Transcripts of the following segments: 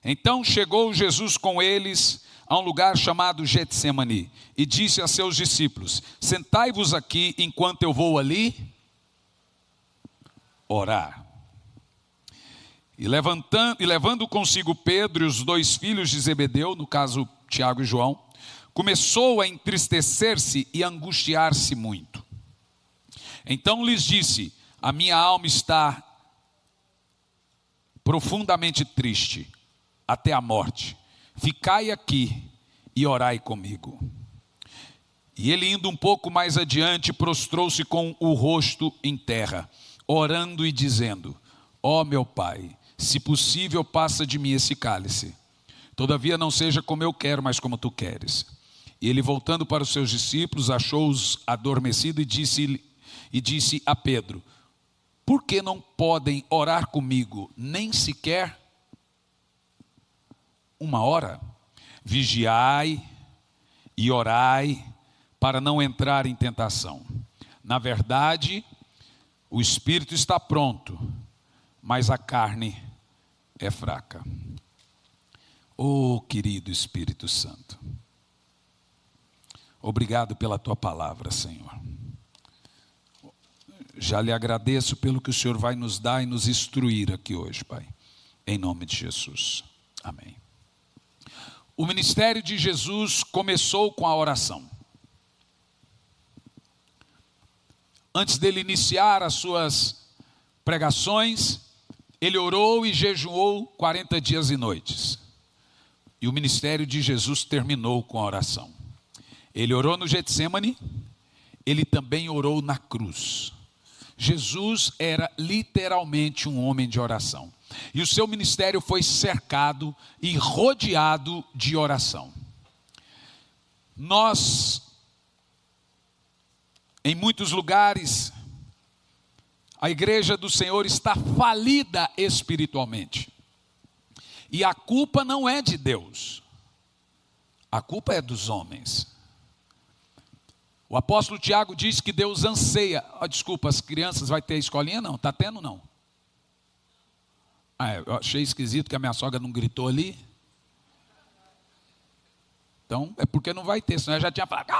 Então chegou Jesus com eles a um lugar chamado Getsemane e disse a seus discípulos: sentai-vos aqui enquanto eu vou ali orar. E levando consigo Pedro e os dois filhos de Zebedeu, no caso Tiago e João, começou a entristecer-se e angustiar-se muito. Então lhes disse: a minha alma está profundamente triste, até a morte. Ficai aqui e orai comigo. E ele, indo um pouco mais adiante, prostrou-se com o rosto em terra, orando e dizendo: ó meu Pai, se possível, passa de mim esse cálice. Todavia não seja como eu quero, mas como tu queres. E ele, voltando para os seus discípulos, achou-os adormecidos e disse a Pedro: por que não podem orar comigo, nem sequer uma hora? Vigiai e orai, para não entrar em tentação. Na verdade, o espírito está pronto, mas a carne é fraca. Oh, querido Espírito Santo, obrigado pela tua palavra, Senhor. Já lhe agradeço pelo que o Senhor vai nos dar e nos instruir aqui hoje, Pai. Em nome de Jesus. Amém. O ministério de Jesus começou com a oração. Antes dele iniciar as suas pregações, ele orou e jejuou 40 dias e noites. E o ministério de Jesus terminou com a oração. Ele orou no Getsemane, ele também orou na cruz. Jesus era literalmente um homem de oração. E o seu ministério foi cercado e rodeado de oração. Nós, em muitos lugares, a igreja do Senhor está falida espiritualmente. E a culpa não é de Deus. A culpa é dos homens. O apóstolo Tiago diz que Deus anseia. Desculpa, as crianças, vai ter escolinha? Não, está tendo não? Eu achei esquisito que a minha sogra não gritou ali. Então, é porque não vai ter, senão eu já tinha falado: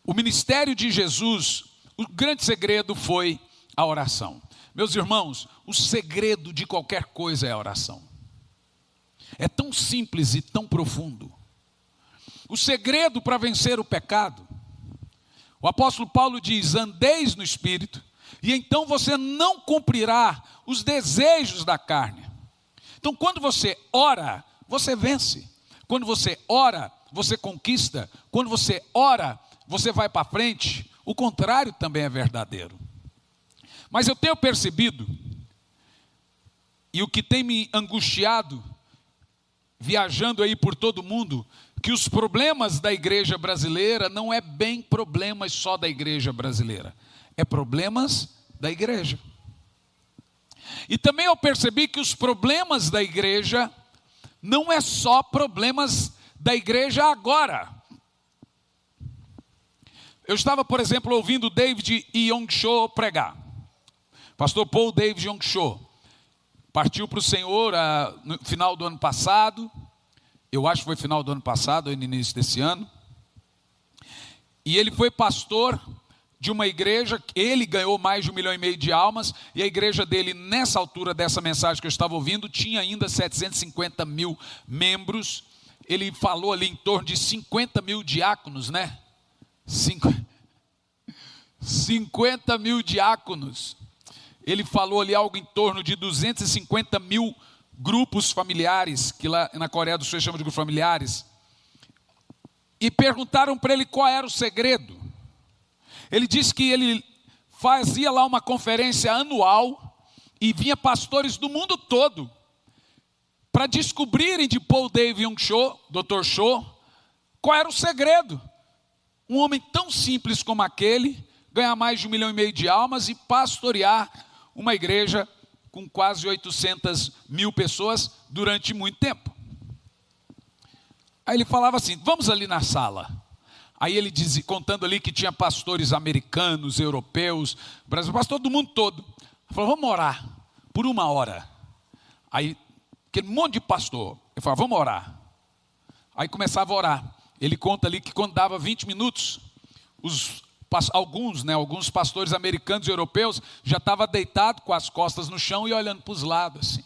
o ministério de Jesus, o grande segredo foi a oração. Meus irmãos, o segredo de qualquer coisa é a oração. É tão simples e tão profundo. O segredo para vencer o pecado, o apóstolo Paulo diz: andeis no Espírito, e então você não cumprirá os desejos da carne. Então, quando você ora, você vence. Quando você ora, você conquista. Quando você ora, você vai para frente. O contrário também é verdadeiro. Mas eu tenho percebido, e o que tem me angustiado, viajando aí por todo mundo, que os problemas da igreja brasileira não é bem problemas só da igreja brasileira, é problemas da igreja. E também eu percebi que os problemas da igreja não é só problemas da igreja agora. Eu estava, por exemplo, ouvindo David Yong-Cho pregar. Pastor Paul David Yong-Cho partiu para o Senhor no final do ano passado. Eu acho que foi final do ano passado ou no início desse ano. E ele foi pastor de uma igreja, ele ganhou mais de 1,5 milhão de almas, e a igreja dele, nessa altura dessa mensagem que eu estava ouvindo, tinha ainda 750 mil membros. Ele falou ali em torno de 50 mil diáconos, né? 50 mil diáconos. Ele falou ali algo em torno de 250 mil grupos familiares, que lá na Coreia do Sul chamam de grupos familiares. E perguntaram para ele qual era o segredo. Ele disse que ele fazia lá uma conferência anual e vinha pastores do mundo todo para descobrirem de Paul David Yong-Cho, Dr. Cho, qual era o segredo. Um homem tão simples como aquele, ganhar mais de 1,5 milhão de almas e pastorear uma igreja com quase 800 mil pessoas durante muito tempo. Aí ele falava assim: vamos ali na sala. Aí ele diz, contando ali que tinha pastores americanos, europeus, brasileiros, pastor do mundo todo. Ele falou, vamos orar por 1 hora. Aí, aquele monte de pastor, ele falou, vamos orar. Aí começava a orar. Ele conta ali que quando dava 20 minutos, alguns pastores americanos e europeus já estavam deitados com as costas no chão e olhando para os lados assim.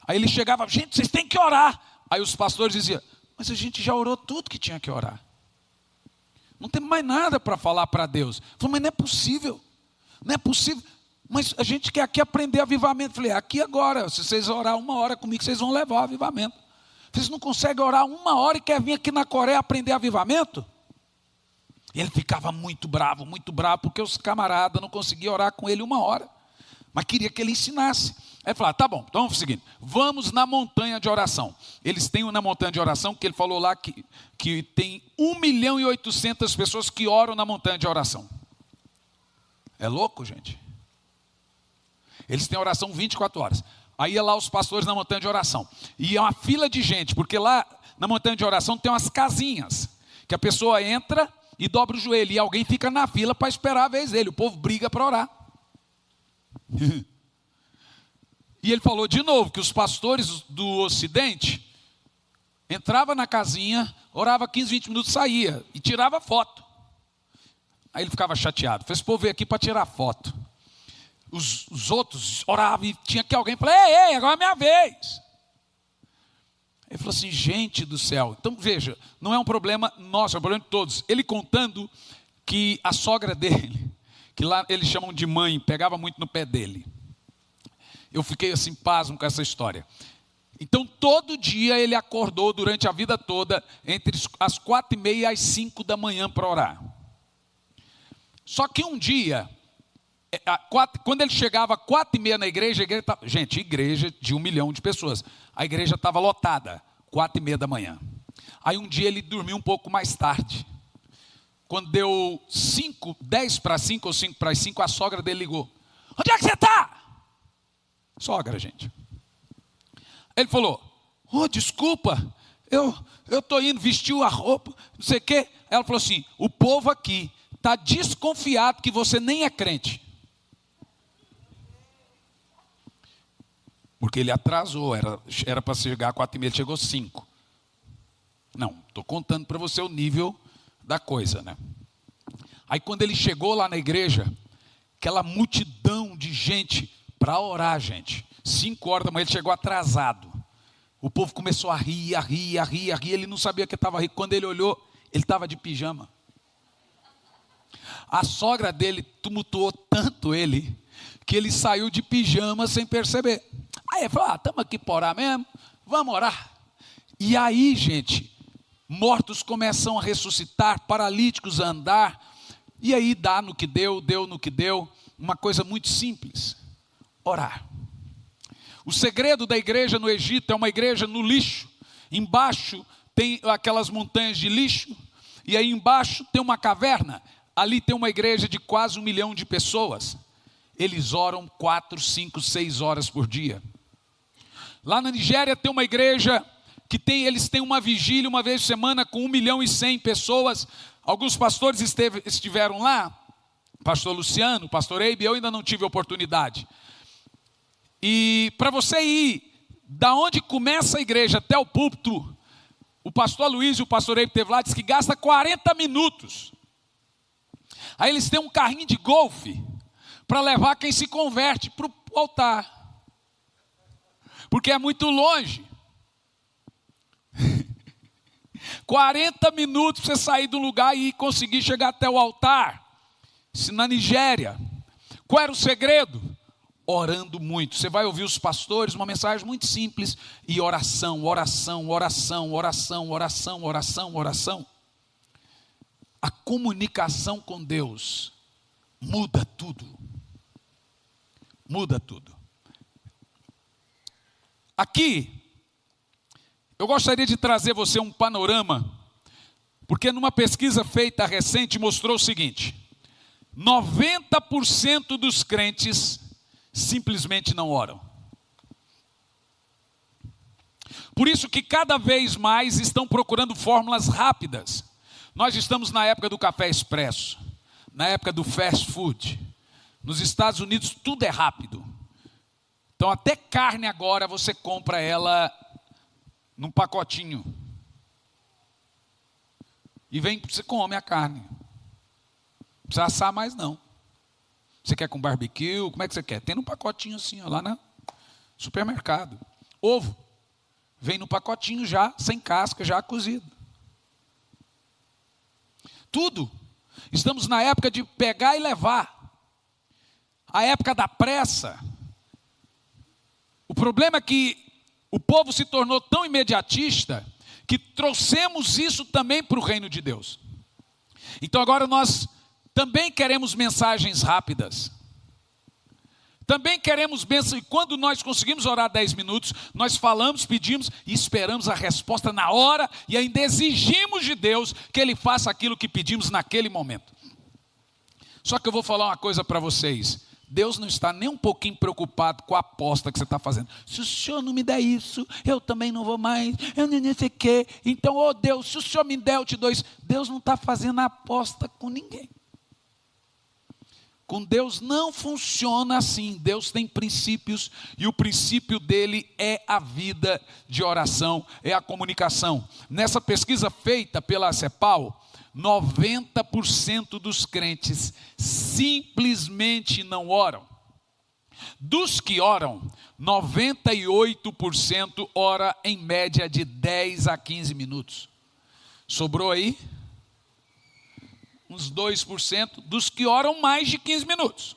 Aí ele chegava, gente, vocês têm que orar. Aí os pastores diziam, mas a gente já orou tudo que tinha que orar. Não tem mais nada para falar para Deus. Ele falou, mas não é possível. Não é possível. Mas a gente quer aqui aprender avivamento. Eu falei, aqui agora, se vocês orar 1 hora comigo, vocês vão levar o avivamento. Vocês não conseguem orar 1 hora e querem vir aqui na Coreia aprender avivamento? E ele ficava muito bravo, porque os camaradas não conseguiam orar com ele 1 hora. Mas queria que ele ensinasse. Aí ele falou, tá bom, então vamos fazer o seguinte, vamos na montanha de oração. Eles têm na montanha de oração, que ele falou lá que tem 1.800.000 pessoas que oram na montanha de oração. É louco, gente? Eles têm oração 24 horas. Aí ia lá os pastores na montanha de oração. E é uma fila de gente, porque lá na montanha de oração tem umas casinhas, que a pessoa entra e dobra o joelho, e alguém fica na fila para esperar a vez dele. O povo briga para orar. E ele falou de novo que os pastores do Ocidente entrava na casinha, orava 15, 20 minutos, saía e tirava foto. Aí ele ficava chateado. Esse povo veio aqui para tirar foto. Os outros oravam e tinha que alguém falar, ei, agora é minha vez. Ele falou assim, gente do céu. Então veja, não é um problema nosso, é um problema de todos. Ele contando que a sogra dele, que lá eles chamam de mãe, pegava muito no pé dele. Eu fiquei assim, pasmo com essa história. Então, todo dia ele acordou durante a vida toda, entre as 4h30 e as 5 da manhã para orar. Só que um dia, quando ele chegava às 4h30 na igreja, igreja de 1 milhão de pessoas. A igreja estava lotada, 4h30 da manhã. Aí um dia ele dormiu um pouco mais tarde. Quando deu 10 para 5 ou 5 para as 5, a sogra dele ligou. Onde é que você está? Sogra, gente. Ele falou, desculpa, eu estou indo, vestiu a roupa, não sei o quê. Ela falou assim, o povo aqui está desconfiado que você nem é crente. Porque ele atrasou, era para chegar às 4h30, ele chegou às 5. Não, estou contando para você o nível da coisa, né? Aí quando ele chegou lá na igreja, aquela multidão de gente para orar, gente. 5 horas da manhã, ele chegou atrasado. O povo começou a rir, ele não sabia que estava rindo. Quando ele olhou, ele estava de pijama. A sogra dele tumultuou tanto ele, que ele saiu de pijama sem perceber. Aí ele falou, estamos aqui para orar mesmo, vamos orar. E aí, gente, mortos começam a ressuscitar, paralíticos a andar, e aí dá no que deu no que deu, uma coisa muito simples, orar. O segredo da igreja no Egito é uma igreja no lixo, embaixo tem aquelas montanhas de lixo, e aí embaixo tem uma caverna, ali tem uma igreja de quase 1 milhão de pessoas, eles oram 4, 5, 6 horas por dia. Lá na Nigéria tem uma igreja que eles têm uma vigília uma vez por semana com 1.100.000 pessoas. Alguns pastores estiveram lá, pastor Luciano, pastor Eibe, eu ainda não tive oportunidade. E para você ir, da onde começa a igreja até o púlpito, o pastor Luiz e o pastor Eibe esteve lá, diz que gasta 40 minutos. Aí eles têm um carrinho de golfe para levar quem se converte para o altar. Porque é muito longe. 40 minutos para você sair do lugar e conseguir chegar até o altar. Se na Nigéria. Qual era o segredo? Orando muito. Você vai ouvir os pastores, uma mensagem muito simples. E oração, oração, oração, oração, oração, oração, oração. A comunicação com Deus muda tudo. Muda tudo. Aqui, eu gostaria de trazer você um panorama, porque numa pesquisa feita recente mostrou o seguinte: 90% dos crentes simplesmente não oram. Por isso que cada vez mais estão procurando fórmulas rápidas, Nós estamos na época do café expresso, na época do fast food. Nos Estados Unidos tudo é rápido. Então até carne agora você compra ela num pacotinho. E você come a carne. Não precisa assar mais não. Você quer com barbecue? Como é que você quer? Tem num pacotinho assim, ó, lá no supermercado. Ovo. Vem no pacotinho já, sem casca, já cozido. Tudo. Estamos na época de pegar e levar. A época da pressa. O problema é que o povo se tornou tão imediatista que trouxemos isso também para o reino de Deus. Então agora nós também queremos mensagens rápidas. Também queremos bênção. E quando nós conseguimos orar 10 minutos, nós falamos, pedimos e esperamos a resposta na hora. E ainda exigimos de Deus que Ele faça aquilo que pedimos naquele momento. Só que eu vou falar uma coisa para vocês. Deus não está nem um pouquinho preocupado com a aposta que você está fazendo. Se o Senhor não me der isso, eu também não vou mais. Eu nem sei o quê. Então, oh Deus, se o Senhor me der, eu te dou isso. Deus não está fazendo aposta com ninguém. Com Deus não funciona assim. Deus tem princípios e o princípio dele é a vida de oração, é a comunicação. Nessa pesquisa feita pela CEPAL, 90% dos crentes simplesmente não oram. Dos que oram, 98% ora em média de 10 a 15 minutos. Sobrou aí uns 2% dos que oram mais de 15 minutos.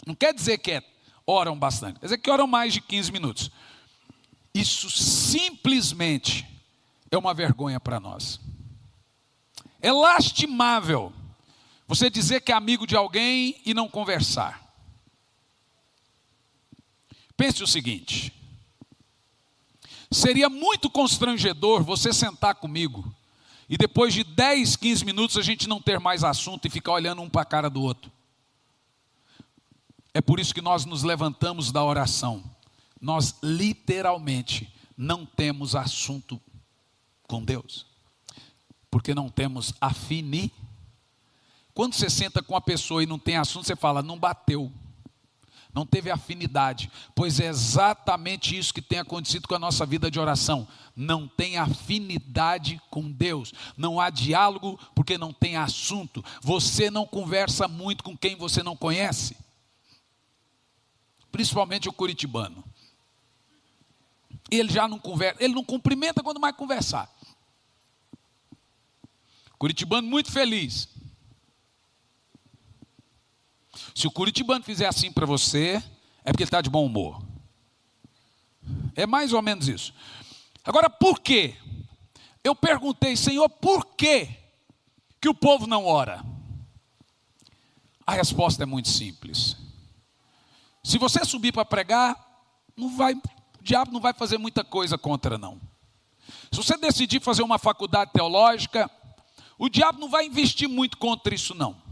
Não quer dizer que oram bastante, quer dizer que oram mais de 15 minutos. Isso simplesmente é uma vergonha para nós. É lastimável você dizer que é amigo de alguém e não conversar. Pense o seguinte: seria muito constrangedor você sentar comigo e depois de 10, 15 minutos a gente não ter mais assunto e ficar olhando um para a cara do outro. É por isso que nós nos levantamos da oração. Nós literalmente não temos assunto com Deus. Porque não temos afinidade. Quando você senta com uma pessoa e não tem assunto, você fala, não bateu. Não teve afinidade. Pois é exatamente isso que tem acontecido com a nossa vida de oração. Não tem afinidade com Deus. Não há diálogo porque não tem assunto. Você não conversa muito com quem você não conhece. Principalmente o curitibano. Ele já não conversa, ele não cumprimenta quando mais conversar. Curitibano muito feliz. Se o curitibano fizer assim para você, é porque ele está de bom humor. É mais ou menos isso. Agora, por quê? Eu perguntei, Senhor, por quê que o povo não ora? A resposta é muito simples. Se você subir para pregar, o diabo não vai fazer muita coisa contra, não. Se você decidir fazer uma faculdade teológica, o diabo não vai investir muito contra isso, não.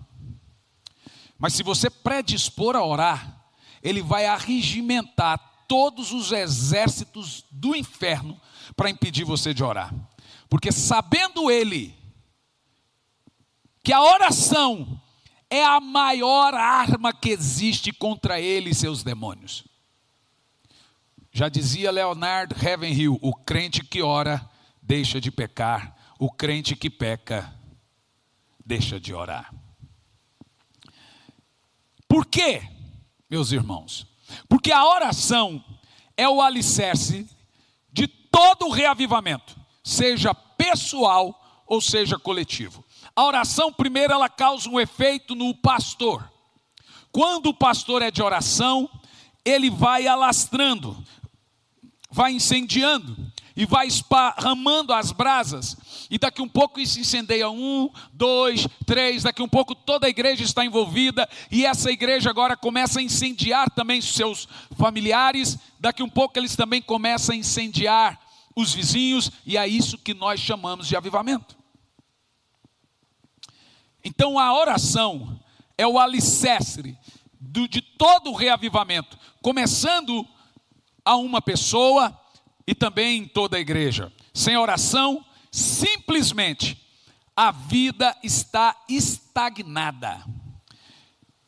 Mas se você predispor a orar, ele vai arregimentar todos os exércitos do inferno para impedir você de orar. Porque sabendo ele que a oração é a maior arma que existe contra ele e seus demônios. Já dizia Leonard Ravenhill, o crente que ora deixa de pecar, o crente que peca deixa de orar. Por quê, meus irmãos? Porque a oração é o alicerce de todo o reavivamento, seja pessoal ou seja coletivo. A oração, primeiro, ela causa um efeito no pastor. Quando o pastor é de oração, ele vai alastrando, vai incendiando e vai esparramando as brasas. E daqui um pouco isso incendeia 1, 2, 3, daqui um pouco toda a igreja está envolvida. E essa igreja agora começa a incendiar também seus familiares. Daqui um pouco eles também começam a incendiar os vizinhos. E é isso que nós chamamos de avivamento. Então a oração é o alicerce de todo o reavivamento. Começando a uma pessoa e também em toda a igreja. Sem oração, simplesmente a vida está estagnada.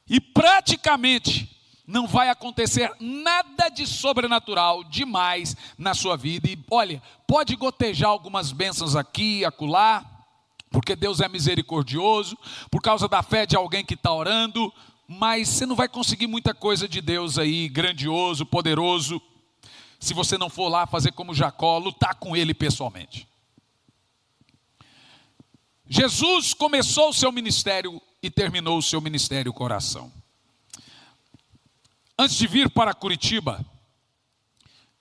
E praticamente não vai acontecer nada de sobrenatural demais na sua vida. E olha, pode gotejar algumas bênçãos aqui e acolá, porque Deus é misericordioso, por causa da fé de alguém que está orando, mas você não vai conseguir muita coisa de Deus aí, grandioso, poderoso, se você não for lá fazer como Jacó, lutar com ele pessoalmente. Jesus começou o seu ministério e terminou o seu ministério coração. Antes de vir para Curitiba,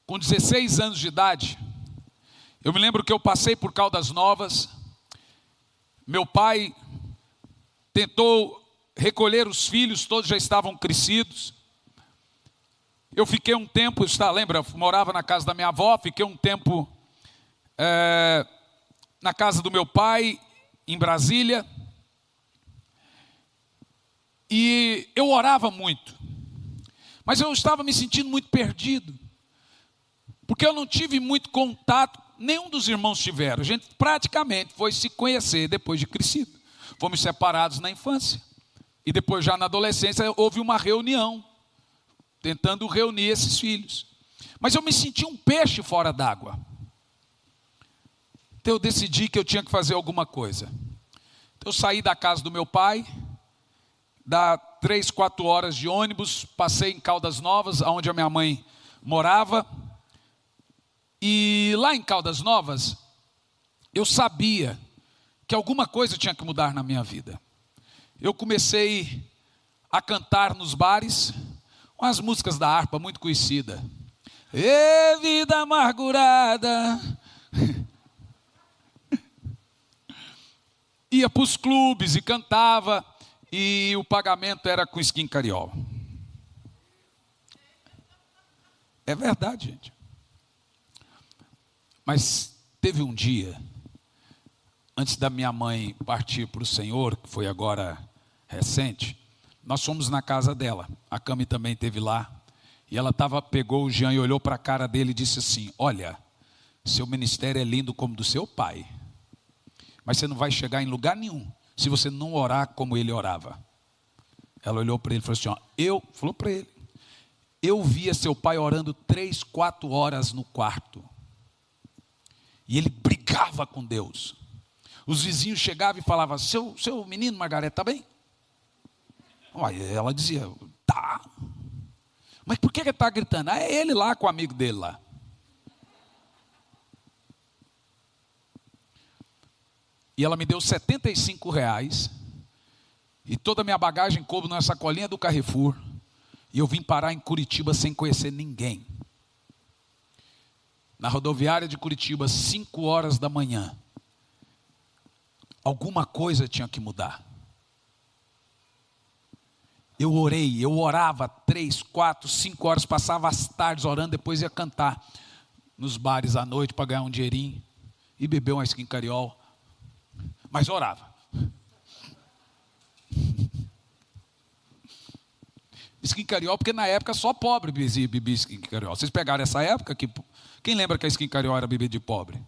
com 16 anos de idade, eu me lembro que eu passei por Caldas Novas. Meu pai tentou recolher os filhos, todos já estavam crescidos. Eu fiquei um tempo, lembra, morava na casa da minha avó, fiquei um tempo na casa do meu pai, em Brasília. E eu orava muito, mas eu estava me sentindo muito perdido, porque eu não tive muito contato, nenhum dos irmãos tiveram. A gente praticamente foi se conhecer depois de crescido. Fomos separados na infância, e depois já na adolescência houve uma reunião, tentando reunir esses filhos. Mas eu me senti um peixe fora d'água. Então eu decidi que eu tinha que fazer alguma coisa. Então eu saí da casa do meu pai, dá 3, 4 horas de ônibus, passei em Caldas Novas, onde a minha mãe morava. E lá em Caldas Novas, eu sabia que alguma coisa tinha que mudar na minha vida. Eu comecei a cantar nos bares, umas músicas da harpa muito conhecida. Ê, vida amargurada. Ia para os clubes e cantava, e o pagamento era com Skin Cariol. É verdade, gente. Mas teve um dia, antes da minha mãe partir para o Senhor, que foi agora recente, nós fomos na casa dela. A Cami também esteve lá. E ela pegou o Jean e olhou para a cara dele e disse assim: olha, seu ministério é lindo como do seu pai, mas você não vai chegar em lugar nenhum se você não orar como ele orava. Ela olhou para ele e falou assim: falou para ele, eu via seu pai orando 3, 4 horas no quarto. E ele brigava com Deus. Os vizinhos chegavam e falavam: seu menino Margarete está bem? Aí ela dizia: tá. Mas por que ele está gritando? É ele lá com o amigo dele lá. E ela me deu R$75. E toda a minha bagagem coube numa sacolinha do Carrefour. E eu vim parar em Curitiba sem conhecer ninguém. Na rodoviária de Curitiba, 5 horas da manhã. Alguma coisa tinha que mudar. Eu orava 3, 4, 5 horas, passava as tardes orando, depois ia cantar nos bares à noite para ganhar um dinheirinho e beber uma Skin Cariol, mas orava. Skin Cariol, porque na época só pobre bebia Skin Cariol. Vocês pegaram essa época? Quem lembra que a Skin Cariol era bebida de pobre?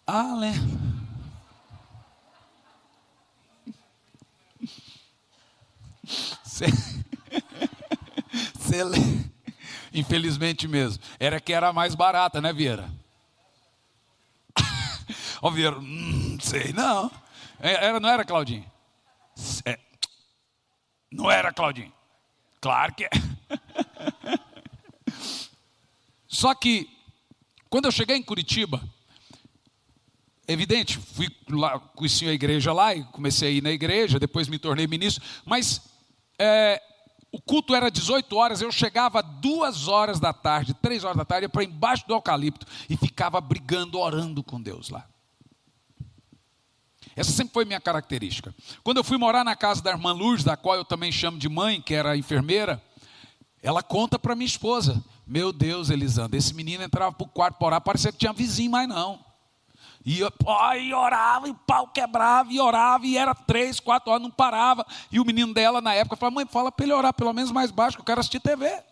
Ah, lembra. Infelizmente mesmo. Era que era mais barata, né, Vieira? Ó, Vieira, sei não. Não era, Claudinho? Não era, Claudinho? Claro que é. Só que, quando eu cheguei em Curitiba, evidente, fui lá, conheci a igreja lá e comecei a ir na igreja, depois me tornei ministro, mas o culto era 18 horas, eu chegava 2 horas da tarde, 3 horas da tarde, ia para embaixo do eucalipto e ficava brigando, orando com Deus lá. Essa sempre foi minha característica. Quando eu fui morar na casa da irmã Lourdes, da qual eu também chamo de mãe, que era enfermeira, ela conta para minha esposa: meu Deus, Elisandra, esse menino entrava para o quarto para orar, parecia que tinha vizinho, mas não. E orava, e o pau quebrava, e orava, e era 3, 4 horas, não parava. E o menino dela, na época, falava: mãe, fala para ele orar pelo menos mais baixo, que eu quero assistir TV.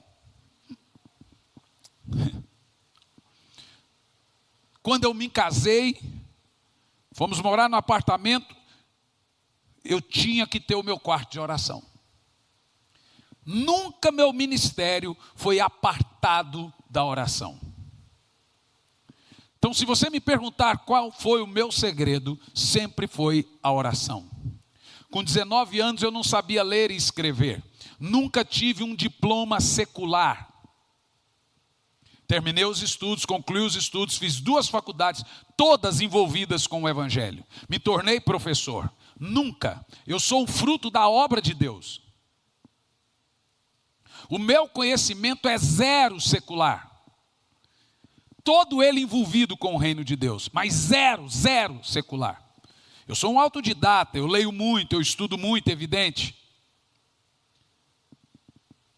Quando eu me casei, Fomos morar no apartamento, eu tinha que ter o meu quarto de oração. Nunca meu ministério foi apartado da oração. Então, se você me perguntar qual foi o meu segredo, sempre foi a oração. Com 19 anos eu não sabia ler e escrever. Nunca tive um diploma secular. Terminei os estudos, concluí os estudos, fiz 2 faculdades, todas envolvidas com o Evangelho. Me tornei professor. Nunca. Eu sou o fruto da obra de Deus. O meu conhecimento é zero secular. Todo ele envolvido com o reino de Deus, mas zero secular. Eu sou um autodidata, eu leio muito, eu estudo muito, evidente.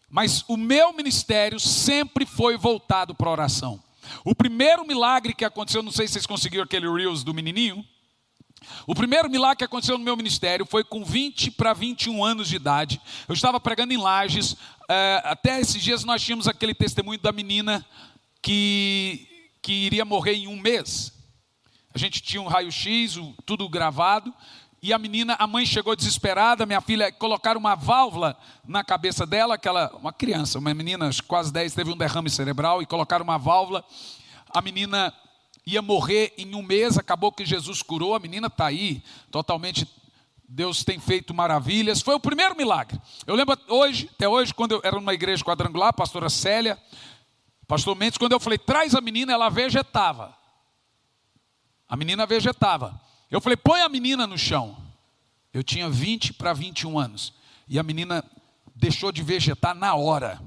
Mas o meu ministério sempre foi voltado para a oração. O primeiro milagre que aconteceu, não sei se vocês conseguiram aquele Reels do menininho. O primeiro milagre que aconteceu no meu ministério foi com 20 para 21 anos de idade. Eu estava pregando em Lages. Até esses dias nós tínhamos aquele testemunho da menina que iria morrer em 1 mês. A gente tinha um raio-x, tudo gravado. E a mãe chegou desesperada, minha filha, colocaram uma válvula na cabeça dela, uma criança, uma menina, quase 10, teve um derrame cerebral, e colocaram uma válvula. A menina ia morrer em 1 mês, acabou que Jesus curou, a menina está aí, totalmente, Deus tem feito maravilhas. Foi o primeiro milagre. Eu lembro até hoje, quando eu era numa igreja quadrangular, a pastora Célia, pastor Mendes, quando eu falei, traz a menina, ela vegetava. A menina vegetava. Eu falei, põe a menina no chão. Eu tinha 20 para 21 anos. E a menina deixou de vegetar na hora.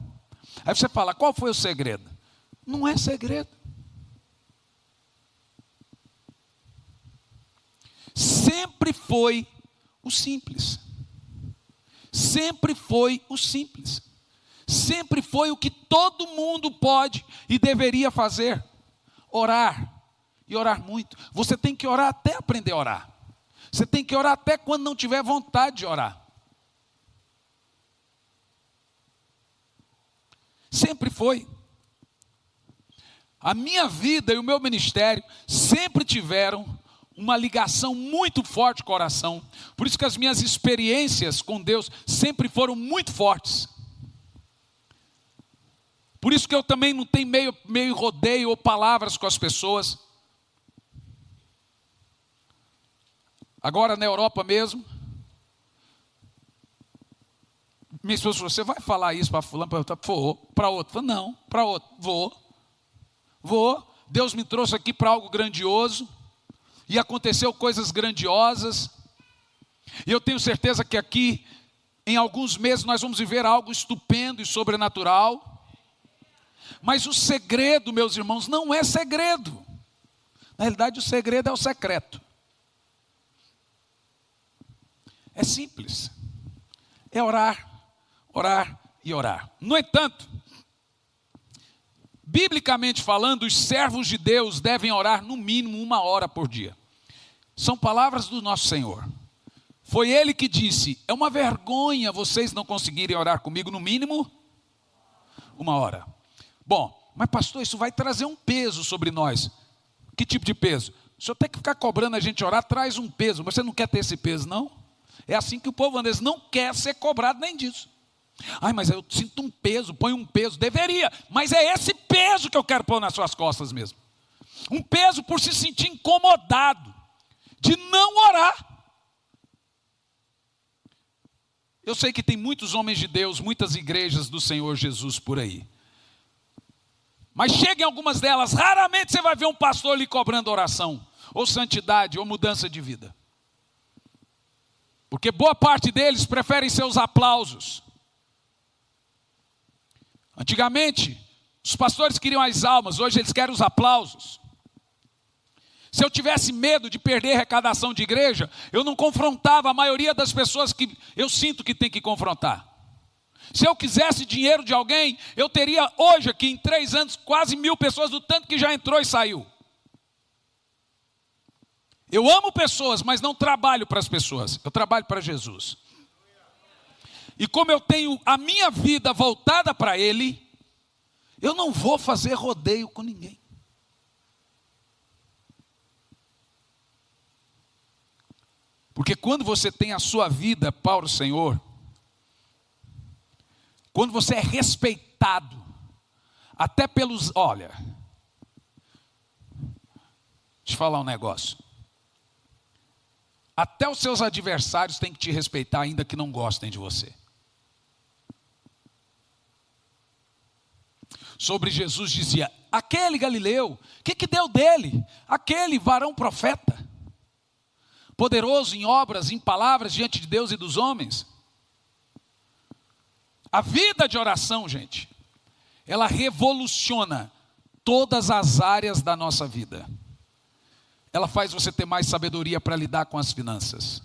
Aí você fala, qual foi o segredo? Não é segredo. Sempre foi o simples. Sempre foi o simples. Sempre foi o que todo mundo pode e deveria fazer. Orar. E orar muito. Você tem que orar até aprender a orar. Você tem que orar até quando não tiver vontade de orar. Sempre foi. A minha vida e o meu ministério sempre tiveram uma ligação muito forte com a oração. Por isso que as minhas experiências com Deus sempre foram muito fortes. Por isso que eu também não tenho meio rodeio ou palavras com as pessoas. Agora na Europa mesmo, minha esposa falou, você vai falar isso para fulano? Vou. Para outro? Não, para outro. Vou. Deus me trouxe aqui para algo grandioso, e aconteceu coisas grandiosas, e eu tenho certeza que aqui, em alguns meses, nós vamos viver algo estupendo e sobrenatural. Mas o segredo, meus irmãos, não é segredo. Na realidade, o segredo é o secreto. É simples. É orar, orar e orar. No entanto, biblicamente falando, os servos de Deus devem orar no mínimo 1 hora por dia. São palavras do nosso Senhor. Foi Ele que disse, é uma vergonha vocês não conseguirem orar comigo no mínimo 1 hora. Bom, mas pastor, isso vai trazer um peso sobre nós. Que tipo de peso? O senhor tem que ficar cobrando a gente orar, traz um peso. Você não quer ter esse peso, não? É assim que o povo anda, não quer ser cobrado nem disso. Ai, mas eu sinto um peso, põe um peso. Deveria, mas é esse peso que eu quero pôr nas suas costas mesmo. Um peso por se sentir incomodado de não orar. Eu sei que tem muitos homens de Deus, muitas igrejas do Senhor Jesus por aí. Mas chega em algumas delas, raramente você vai ver um pastor lhe cobrando oração, ou santidade, ou mudança de vida. Porque boa parte deles preferem seus aplausos. Antigamente, os pastores queriam as almas, hoje eles querem os aplausos. Se eu tivesse medo de perder arrecadação de igreja, eu não confrontava a maioria das pessoas que eu sinto que tem que confrontar. Se eu quisesse dinheiro de alguém, eu teria hoje aqui em 3 anos quase 1000 pessoas do tanto que já entrou e saiu. Eu amo pessoas, mas não trabalho para as pessoas. Eu trabalho para Jesus. E como eu tenho a minha vida voltada para Ele, eu não vou fazer rodeio com ninguém. Porque quando você tem a sua vida para o Senhor, quando você é respeitado, até pelos... Olha, deixa eu falar um negócio. Até os seus adversários têm que te respeitar, ainda que não gostem de você. Sobre Jesus dizia, aquele Galileu, o que deu dele? Aquele varão profeta, poderoso em obras, em palavras, diante de Deus e dos homens. A vida de oração, gente, ela revoluciona todas as áreas da nossa vida. Ela faz você ter mais sabedoria para lidar com as finanças.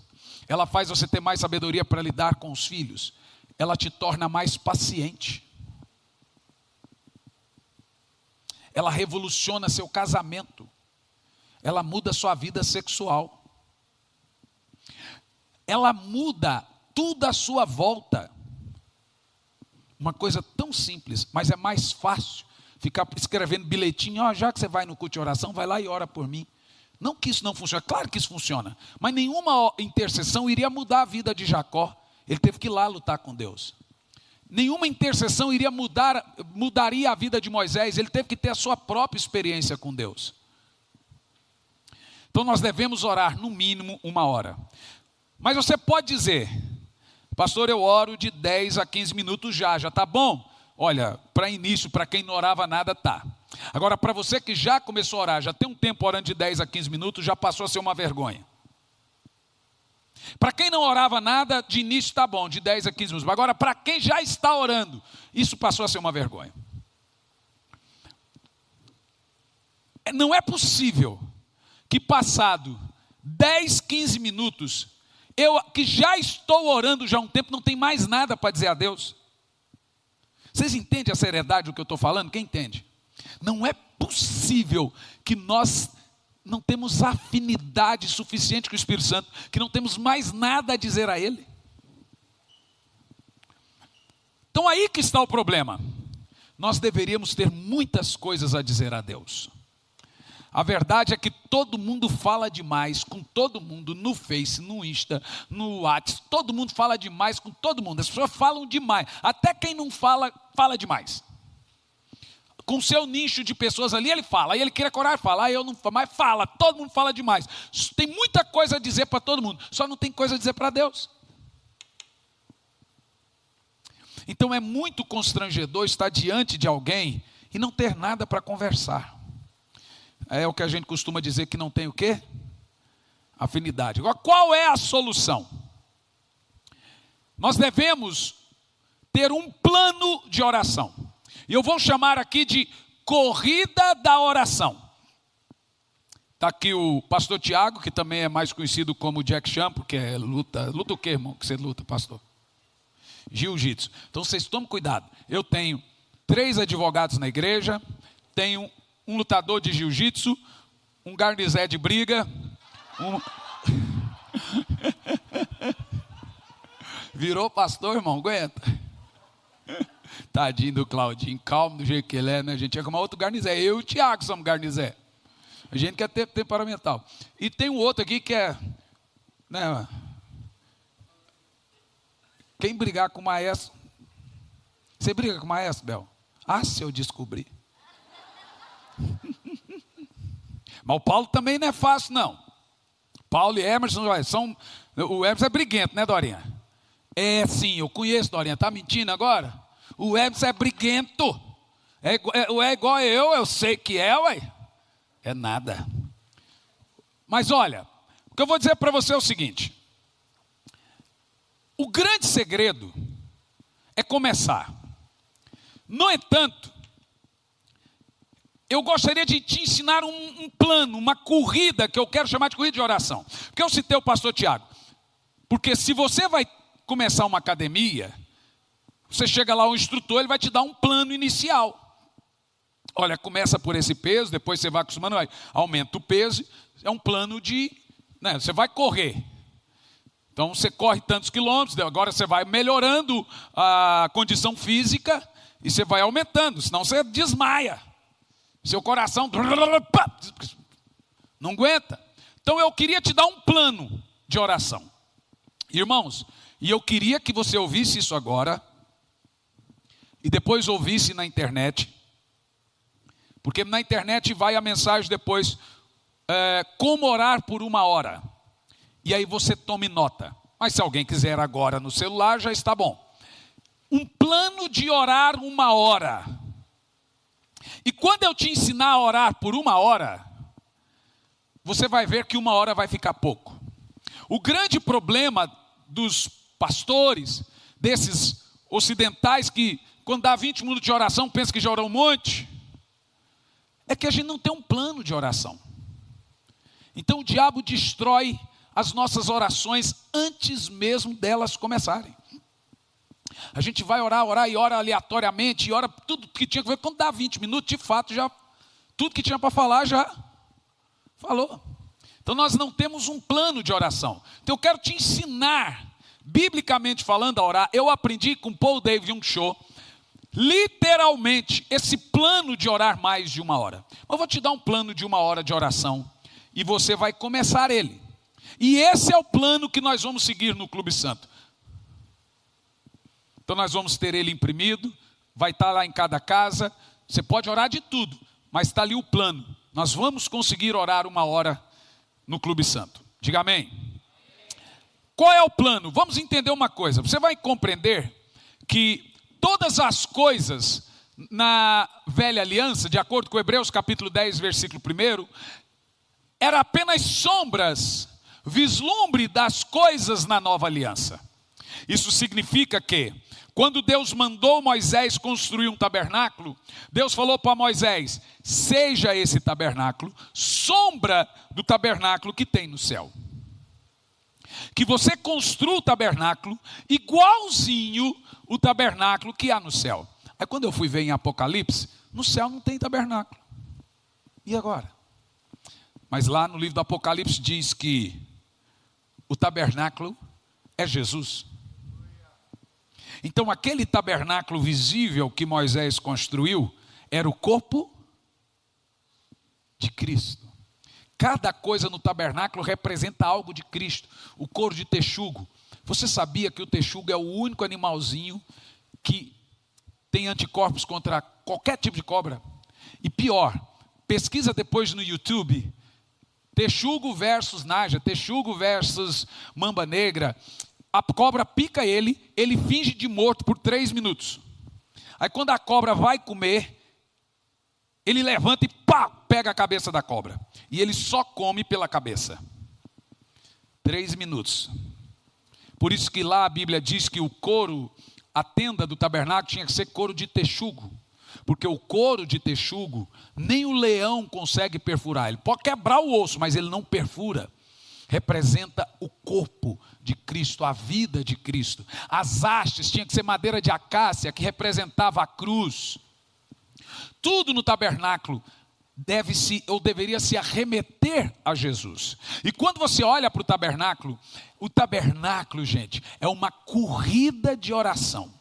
Ela faz você ter mais sabedoria para lidar com os filhos. Ela te torna mais paciente. Ela revoluciona seu casamento. Ela muda sua vida sexual. Ela muda tudo à sua volta. Uma coisa tão simples, mas é mais fácil ficar escrevendo bilhetinho, já que você vai no culto de oração, vai lá e ora por mim. Não que isso não funcione, claro que isso funciona, mas nenhuma intercessão iria mudar a vida de Jacó. Ele teve que ir lá lutar com Deus. Nenhuma intercessão mudaria a vida de Moisés. Ele teve que ter a sua própria experiência com Deus. Então nós devemos orar no mínimo 1 hora. Mas você pode dizer, pastor, eu oro de 10 a 15 minutos já está bom? Olha, para início, para quem não orava nada, tá. Agora, para você que já começou a orar, já tem um tempo orando de 10 a 15 minutos, já passou a ser uma vergonha. Para quem não orava nada, de início está bom, de 10 a 15 minutos. Agora, para quem já está orando, isso passou a ser uma vergonha. Não é possível que passado 10, 15 minutos, eu que já estou orando já há um tempo, não tem mais nada para dizer a Deus. Vocês entendem a seriedade do que eu estou falando? Quem entende? Não é possível que nós não temos afinidade suficiente com o Espírito Santo, que não temos mais nada a dizer a Ele. Então aí que está o problema. Nós deveríamos ter muitas coisas a dizer a Deus. A verdade é que todo mundo fala demais com todo mundo, no Face, no Insta, no WhatsApp, todo mundo fala demais com todo mundo, as pessoas falam demais, até quem não fala, fala demais. Com o seu nicho de pessoas ali, ele fala, aí ele queria coragem, fala, aí eu não falo, mas fala, todo mundo fala demais. Tem muita coisa a dizer para todo mundo, só não tem coisa a dizer para Deus. Então é muito constrangedor estar diante de alguém e não ter nada para conversar. É o que a gente costuma dizer que não tem o quê? Afinidade. Agora, qual é a solução? Nós devemos ter um plano de oração. E eu vou chamar aqui de corrida da oração. Está aqui o pastor Tiago, que também é mais conhecido como Jack Chan, porque é luta. Luta o quê, irmão, que você luta, pastor? Jiu-jitsu. Então vocês tomem cuidado. Eu tenho 3 advogados na igreja, tenho um lutador de jiu-jitsu, um garnizé de briga, Virou pastor, irmão, aguenta. Tadinho do Claudinho, calmo do jeito que ele é, né? A gente ia arrumar outro garnizé. Eu e o Tiago somos garnizé. A gente quer ter temperamental. E tem um outro aqui que é, né? Quem brigar com o maestro. Você briga com o maestro, Bel? Ah, se eu descobrir. Mas o Paulo também não é fácil, não. Paulo e Emerson são... O Emerson é briguento, né, Dorinha? É sim, eu conheço, Dorinha. Está mentindo agora? O Emerson é briguento. É igual eu sei que é, ué. É nada. Mas olha, o que eu vou dizer para você é o seguinte. O grande segredo é começar. No entanto, eu gostaria de te ensinar um plano, uma corrida, que eu quero chamar de corrida de oração. Porque eu citei o pastor Tiago. Porque se você vai começar uma academia, você chega lá, o instrutor, ele vai te dar um plano inicial. Olha, começa por esse peso, depois você vai acostumando, aumenta o peso. É um plano de... né, você vai correr. Então você corre tantos quilômetros, agora você vai melhorando a condição física e você vai aumentando, senão você desmaia. Seu coração não aguenta. Então eu queria te dar um plano de oração. Irmãos, e eu queria que você ouvisse isso agora, e depois ouvisse na internet, porque na internet vai a mensagem depois, como orar por 1 hora, e aí você tome nota, mas se alguém quiser agora no celular, já está bom. Um plano de orar 1 hora, e quando eu te ensinar a orar por 1 hora, você vai ver que 1 hora vai ficar pouco. O grande problema dos pastores, desses ocidentais que quando dá 20 minutos de oração, pensa que já orou um monte, é que a gente não tem um plano de oração. Então o diabo destrói as nossas orações antes mesmo delas começarem. A gente vai orar e ora aleatoriamente, e ora tudo que tinha que ver. Quando dá 20 minutos, de fato, já tudo que tinha para falar já falou. Então nós não temos um plano de oração. Então eu quero te ensinar, biblicamente falando, a orar. Eu aprendi com Paul David Jung Cho, literalmente, esse plano de orar mais de 1 hora. Eu vou te dar um plano de 1 hora de oração, e você vai começar ele. E esse é o plano que nós vamos seguir no Clube Santo. Então nós vamos ter ele imprimido, vai estar lá em cada casa. Você pode orar de tudo, mas está ali o plano. Nós vamos conseguir orar 1 hora no Clube Santo. Diga amém. Qual é o plano? Vamos entender uma coisa. Você vai compreender que todas as coisas na velha aliança, de acordo com Hebreus capítulo 10, versículo 1, eram apenas sombras, vislumbre das coisas na nova aliança. Isso significa que, quando Deus mandou Moisés construir um tabernáculo, Deus falou para Moisés: seja esse tabernáculo sombra do tabernáculo que tem no céu. Que você construa o tabernáculo igualzinho o tabernáculo que há no céu. Aí quando eu fui ver em Apocalipse, no céu não tem tabernáculo. E agora? Mas lá no livro do Apocalipse diz que o tabernáculo é Jesus. Então aquele tabernáculo visível que Moisés construiu era o corpo de Cristo. Cada coisa no tabernáculo representa algo de Cristo. O couro de texugo. Você sabia que o texugo é o único animalzinho que tem anticorpos contra qualquer tipo de cobra? E pior, pesquisa depois no YouTube, texugo versus naja, texugo versus mamba negra. A cobra pica ele finge de morto por 3 minutos. Aí quando a cobra vai comer, ele levanta e pá, pega a cabeça da cobra. E ele só come pela cabeça. 3 minutos. Por isso que lá a Bíblia diz que o couro, a tenda do tabernáculo tinha que ser couro de texugo. Porque o couro de texugo, nem o leão consegue perfurar. Ele pode quebrar o osso, mas ele não perfura. Representa o corpo de Cristo, a vida de Cristo. As hastes tinha que ser madeira de acácia, que representava a cruz. Tudo no tabernáculo deve-se ou deveria se arremeter a Jesus. E quando você olha para o tabernáculo, gente, é uma corrida de oração.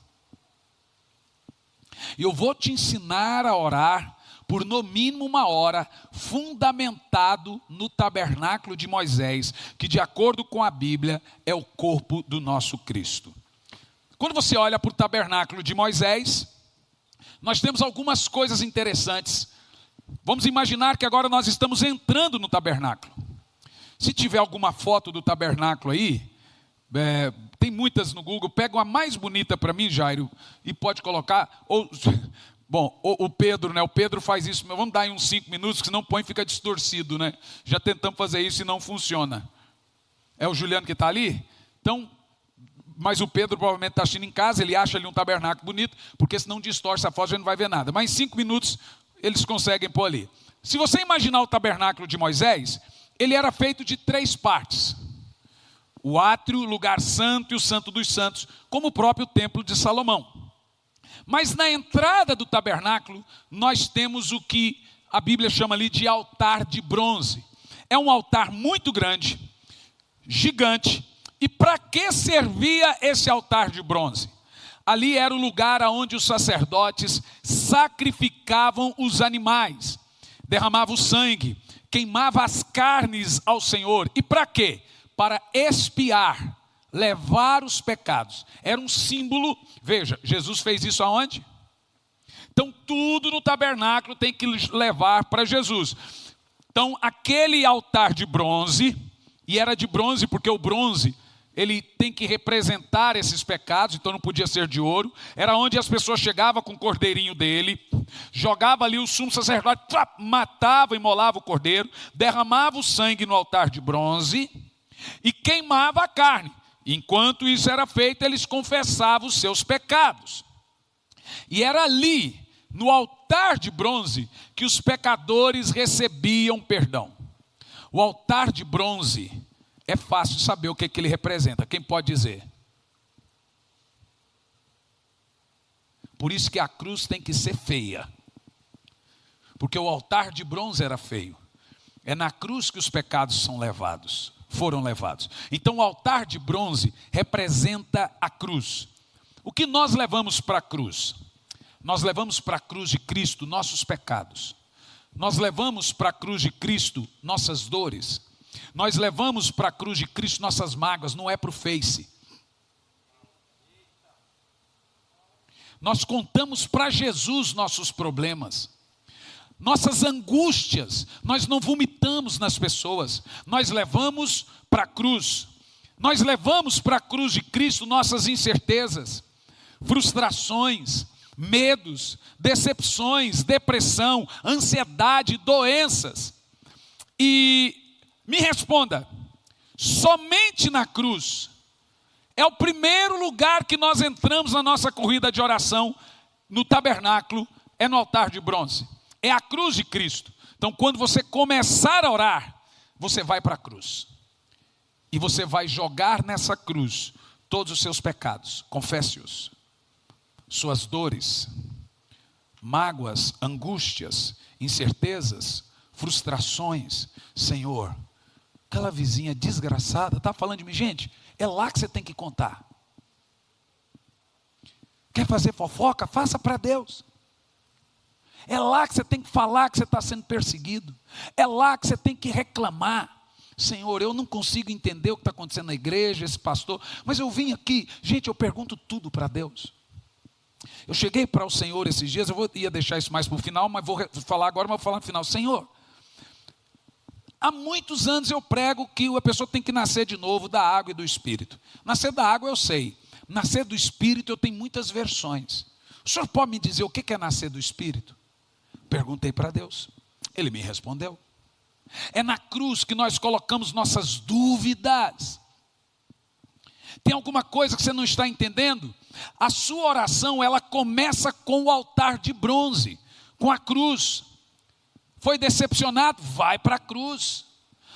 E eu vou te ensinar a orar por no mínimo 1 hora, fundamentado no tabernáculo de Moisés, que de acordo com a Bíblia é o corpo do nosso Cristo. Quando você olha para o tabernáculo de Moisés, nós temos algumas coisas interessantes. Vamos imaginar que agora nós estamos entrando no tabernáculo. Se tiver alguma foto do tabernáculo aí, tem muitas no Google, pega uma mais bonita para mim, Jairo, e pode colocar. Bom, o Pedro, né? O Pedro faz isso, vamos dar aí uns 5 minutos, que senão põe e fica distorcido, né? Já tentamos fazer isso e não funciona. É o Juliano que está ali? Então, mas o Pedro provavelmente está assistindo em casa, ele acha ali um tabernáculo bonito, porque senão distorce a foto, a gente não vai ver nada. Mas em 5 minutos eles conseguem pôr ali. Se você imaginar o tabernáculo de Moisés, ele era feito de 3 partes. O átrio, o lugar santo e o santo dos santos, como o próprio templo de Salomão. Mas na entrada do tabernáculo, nós temos o que a Bíblia chama ali de altar de bronze. É um altar muito grande, gigante. E para que servia esse altar de bronze? Ali era o lugar onde os sacerdotes sacrificavam os animais, derramavam o sangue, queimavam as carnes ao Senhor. E para quê? para expiar, levar os pecados. Era um símbolo. Veja, Jesus fez isso aonde? Então tudo no tabernáculo tem que levar para Jesus. Então aquele altar de bronze, e era de bronze porque o bronze, ele tem que representar esses pecados, então não podia ser de ouro. Era onde as pessoas chegavam com o cordeirinho dele, jogava ali o sumo sacerdote, matava e imolava o cordeiro, derramava o sangue no altar de bronze e queimava a carne. Enquanto isso era feito, eles confessavam os seus pecados. E era ali, no altar de bronze, que os pecadores recebiam perdão. O altar de bronze, é fácil saber o que ele representa. Quem pode dizer? Por isso que a cruz tem que ser feia. Porque o altar de bronze era feio. É na cruz que os pecados foram levados. Então o altar de bronze representa a cruz. O que nós levamos para a cruz? Nós levamos para a cruz de Cristo nossos pecados. Nós levamos para a cruz de Cristo nossas dores. Nós levamos para a cruz de Cristo nossas mágoas, não é para o Face. Nós contamos para Jesus nossos problemas, nossas angústias. Nós não vomitamos nas pessoas, nós levamos para a cruz. Nós levamos para a cruz de Cristo nossas incertezas, frustrações, medos, decepções, depressão, ansiedade, doenças. E me responda, somente na cruz é o primeiro lugar que nós entramos na nossa corrida de oração, no tabernáculo, é no altar de bronze, é a cruz de Cristo. Então quando você começar a orar, você vai para a cruz, e você vai jogar nessa cruz todos os seus pecados, confesse-os, suas dores, mágoas, angústias, incertezas, frustrações. Senhor, aquela vizinha desgraçada está falando de mim. Gente, é lá que você tem que contar. Quer fazer fofoca? Faça para Deus. É lá que você tem que falar que você está sendo perseguido. É lá que você tem que reclamar. Senhor, eu não consigo entender o que está acontecendo na igreja, esse pastor, mas eu vim aqui. Gente, eu pergunto tudo para Deus. Eu cheguei para o Senhor esses dias, ia deixar isso mais para o final, mas vou falar agora, mas vou falar no final. Senhor, há muitos anos eu prego que a pessoa tem que nascer de novo da água e do Espírito. Nascer da água eu sei, nascer do Espírito eu tenho muitas versões. O senhor pode me dizer o que é nascer do Espírito? Perguntei para Deus, Ele me respondeu. É na cruz que nós colocamos nossas dúvidas. Tem alguma coisa que você não está entendendo? A sua oração, ela começa com o altar de bronze, com a cruz. Foi decepcionado? Vai para a cruz.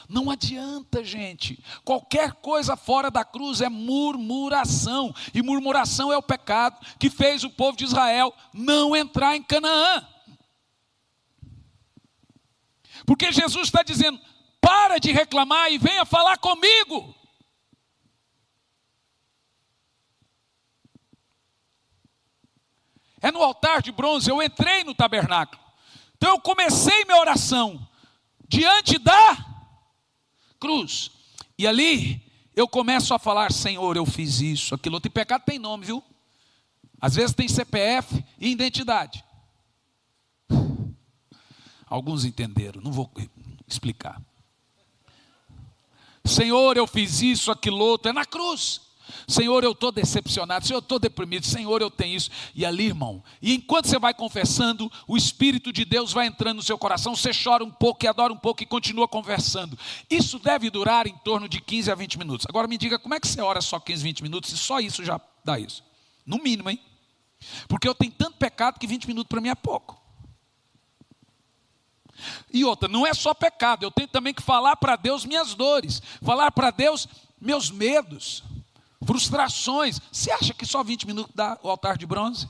Não adianta, gente. Qualquer coisa fora da cruz é murmuração. E murmuração é o pecado que fez o povo de Israel não entrar em Canaã. Porque Jesus está dizendo, para de reclamar e venha falar comigo. É no altar de bronze, eu entrei no tabernáculo. Então eu comecei minha oração diante da cruz. E ali eu começo a falar, Senhor, eu fiz isso, aquilo outro. E pecado tem nome, viu? Às vezes tem CPF e identidade. Alguns entenderam, não vou explicar. Senhor, eu fiz isso, aquilo outro. É na cruz. Senhor, eu estou decepcionado, Senhor, eu estou deprimido, Senhor, eu tenho isso. E ali, irmão, e enquanto você vai confessando, o Espírito de Deus vai entrando no seu coração, você chora um pouco e adora um pouco e continua conversando. Isso deve durar em torno de 15 a 20 minutos. Agora me diga, como é que você ora só 15, 20 minutos, se só isso já dá isso? No mínimo, hein? Porque eu tenho tanto pecado que 20 minutos para mim é pouco. E outra, não é só pecado, eu tenho também que falar para Deus minhas dores, falar para Deus meus medos, frustrações. Você acha que só 20 minutos dá o altar de bronze?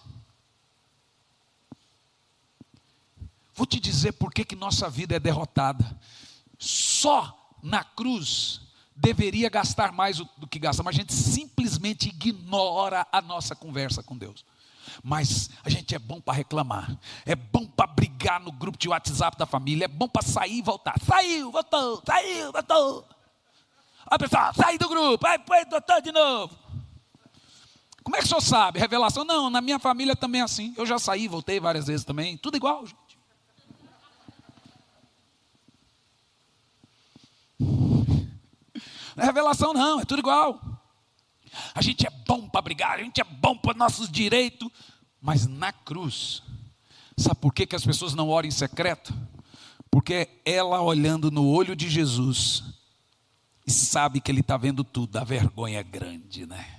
Vou te dizer por que nossa vida é derrotada. Só na cruz deveria gastar mais do que gasta, mas a gente simplesmente ignora a nossa conversa com Deus. Mas a gente é bom para reclamar, é bom para brigar no grupo de WhatsApp da família, é bom para sair e voltar. Saiu, voltou, saiu, voltou. A pessoa, sai do grupo, aí põe o doutor de novo. Como é que o senhor sabe? Revelação? Não, na minha família também é assim. Eu já saí, voltei várias vezes também. Tudo igual, gente. Não é revelação não, é tudo igual. A gente é bom para brigar, a gente é bom para nossos direitos. Mas na cruz, sabe por que as pessoas não oram em secreto? Porque ela olhando no olho de Jesus e sabe que ele está vendo tudo, a vergonha é grande, né?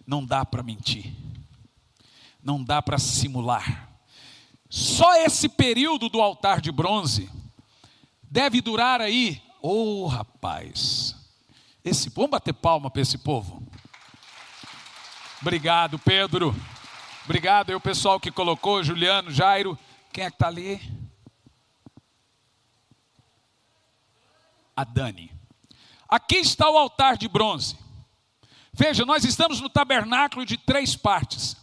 Não dá para mentir, não dá para simular. Só esse período do altar de bronze deve durar aí, rapaz, vamos bater palma para esse povo. Obrigado, Pedro. Obrigado aí o pessoal que colocou, Juliano, Jairo. Quem é que está ali? A Dani. Aqui está o altar de bronze. Veja, nós estamos no tabernáculo de 3 partes.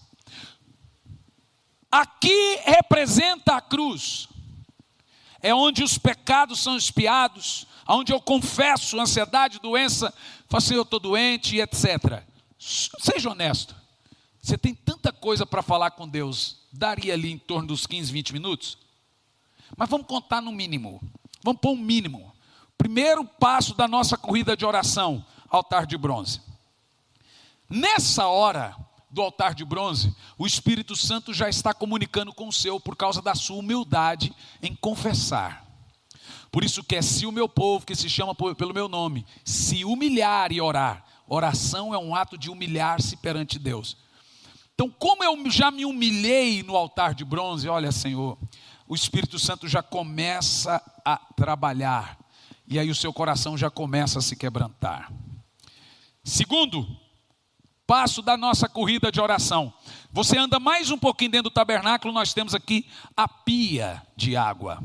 Aqui representa a cruz. É onde os pecados são expiados, onde eu confesso ansiedade, doença, falo assim, eu estou doente e etc. Seja honesto. Você tem tanta coisa para falar com Deus, daria ali em torno dos 15, 20 minutos? Mas vamos contar no mínimo. Vamos pôr um mínimo. Primeiro passo da nossa corrida de oração, altar de bronze. Nessa hora do altar de bronze, o Espírito Santo já está comunicando com o seu por causa da sua humildade em confessar. Por isso que se o meu povo, que se chama pelo meu nome, se humilhar e orar. Oração é um ato de humilhar-se perante Deus. Então, como eu já me humilhei no altar de bronze, olha, Senhor, o Espírito Santo já começa a trabalhar. E aí o seu coração já começa a se quebrantar. Segundo passo da nossa corrida de oração. Você anda mais um pouquinho dentro do tabernáculo, nós temos aqui a pia de água.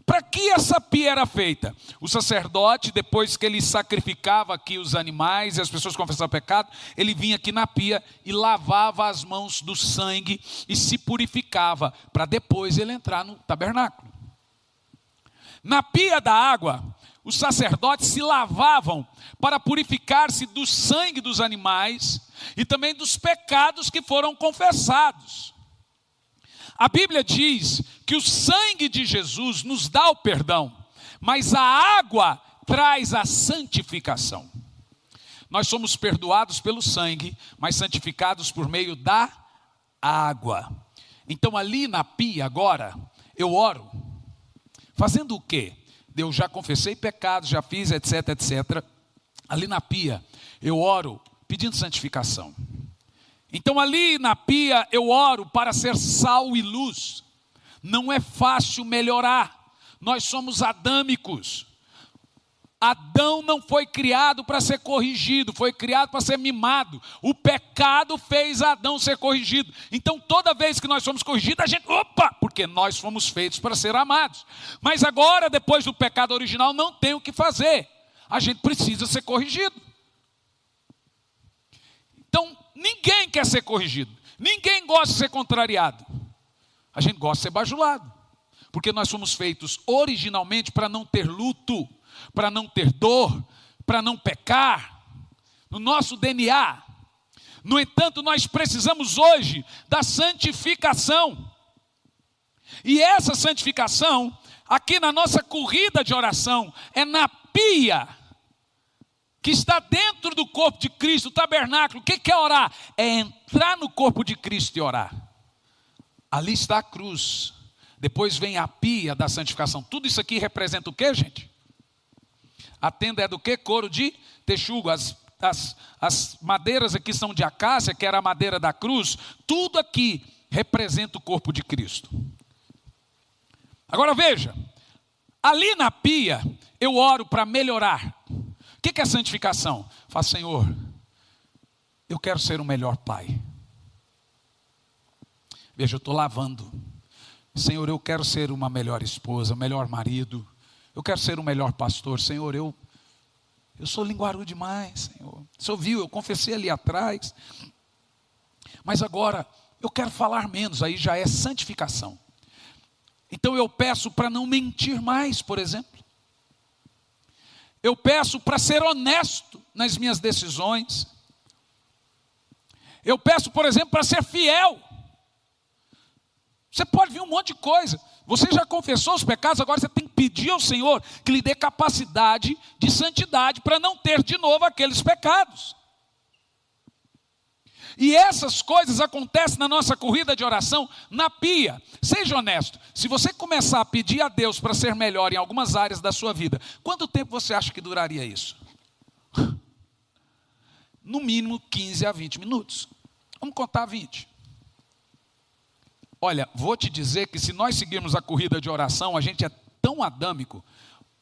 Para que essa pia era feita? O sacerdote, depois que ele sacrificava aqui os animais e as pessoas confessavam pecado, ele vinha aqui na pia e lavava as mãos do sangue e se purificava, para depois ele entrar no tabernáculo. Na pia da água, os sacerdotes se lavavam para purificar-se do sangue dos animais e também dos pecados que foram confessados. A Bíblia diz que o sangue de Jesus nos dá o perdão, mas a água traz a santificação. Nós somos perdoados pelo sangue, mas santificados por meio da água. Então ali na pia agora, eu oro. Fazendo o quê? Eu já confessei pecados, já fiz, etc, etc. Ali na pia, eu oro pedindo santificação. Então ali na pia eu oro para ser sal e luz. Não é fácil melhorar. Nós somos adâmicos. Adão não foi criado para ser corrigido, foi criado para ser mimado. O pecado fez Adão ser corrigido. Então toda vez que nós somos corrigidos, a gente, porque nós fomos feitos para ser amados. Mas agora, depois do pecado original, não tem o que fazer. A gente precisa ser corrigido. Então, ninguém quer ser corrigido. Ninguém gosta de ser contrariado. A gente gosta de ser bajulado. Porque nós fomos feitos originalmente para não ter luto, para não ter dor, para não pecar. No nosso DNA. No entanto, nós precisamos hoje da santificação. E essa santificação, aqui na nossa corrida de oração, é na pia que está dentro do corpo de Cristo, o tabernáculo. O que é orar? É entrar no corpo de Cristo e orar. Ali está a cruz. Depois vem a pia da santificação. Tudo isso aqui representa o que, gente? A tenda é do que? Couro de texugo. As madeiras aqui são de acácia, que era a madeira da cruz. Tudo aqui representa o corpo de Cristo. Agora veja, ali na pia eu oro para melhorar. O que é santificação? Fala, Senhor, eu quero ser um melhor pai. Veja, eu estou lavando. Senhor, eu quero ser uma melhor esposa, um melhor marido. Eu quero ser um melhor pastor. Senhor, eu sou linguarudo demais, Senhor. O Senhor viu, eu confessei ali atrás. Mas agora, eu quero falar menos, aí já é santificação. Então eu peço para não mentir mais, por exemplo. Eu peço para ser honesto nas minhas decisões. Eu peço, por exemplo, para ser fiel. Você pode vir um monte de coisa. Você já confessou os pecados, agora você tem que pedir ao Senhor que lhe dê capacidade de santidade para não ter de novo aqueles pecados. E essas coisas acontecem na nossa corrida de oração na pia. Seja honesto, se você começar a pedir a Deus para ser melhor em algumas áreas da sua vida, quanto tempo você acha que duraria isso? No mínimo 15 a 20 minutos. Vamos contar 20. Olha, vou te dizer que se nós seguirmos a corrida de oração, a gente é tão adâmico,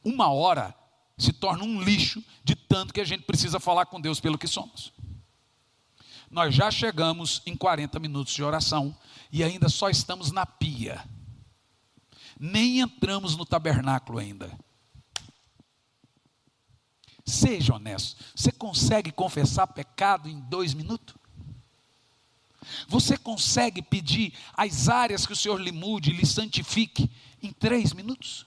1 hora se torna um lixo de tanto que a gente precisa falar com Deus pelo que somos. Nós já chegamos em 40 minutos de oração e ainda só estamos na pia. Nem entramos no tabernáculo ainda. Seja honesto, você consegue confessar pecado em 2 minutos? Você consegue pedir as áreas que o Senhor lhe mude, lhe santifique em 3 minutos?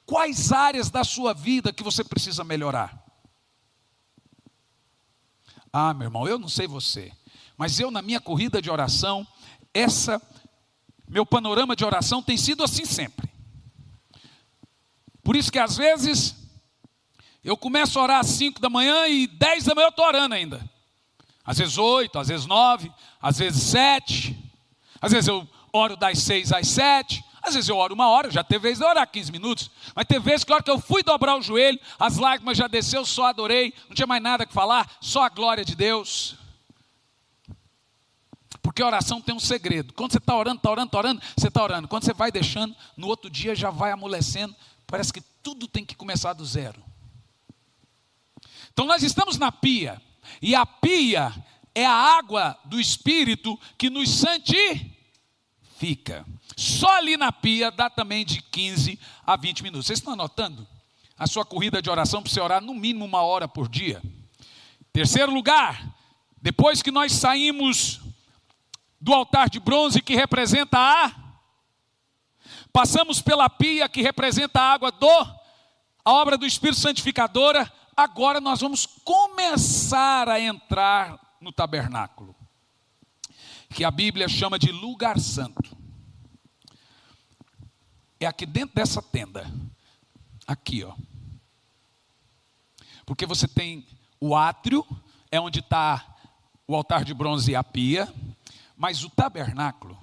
Quais áreas da sua vida que você precisa melhorar? Ah, meu irmão, eu não sei você, mas eu na minha corrida de oração, meu panorama de oração tem sido assim sempre. Por isso que às vezes, eu começo a orar às 5 da manhã e 10 da manhã eu estou orando ainda. Às vezes 8, às vezes 9, às vezes 7. Às vezes eu oro das 6 às 7. Às vezes eu oro 1 hora, já teve vez de orar 15 minutos. Mas teve vezes que a hora que eu fui dobrar o joelho, as lágrimas já desceu, só adorei. Não tinha mais nada que falar, só a glória de Deus. Porque a oração tem um segredo. Quando você está orando, você está orando. Quando você vai deixando, no outro dia já vai amolecendo. Parece que tudo tem que começar do zero. Então nós estamos na pia. E a pia é a água do Espírito que nos santifica. Só ali na pia dá também de 15 a 20 minutos. Vocês estão anotando? A sua corrida de oração para você orar no mínimo 1 hora por dia. Terceiro lugar, depois que nós saímos do altar de bronze que representa passamos pela pia que representa a água a obra do Espírito Santificadora. Agora nós vamos começar a entrar no tabernáculo, que a Bíblia chama de lugar santo. É aqui dentro dessa tenda, aqui ó. Porque você tem o átrio, é onde está o altar de bronze e a pia, mas o tabernáculo,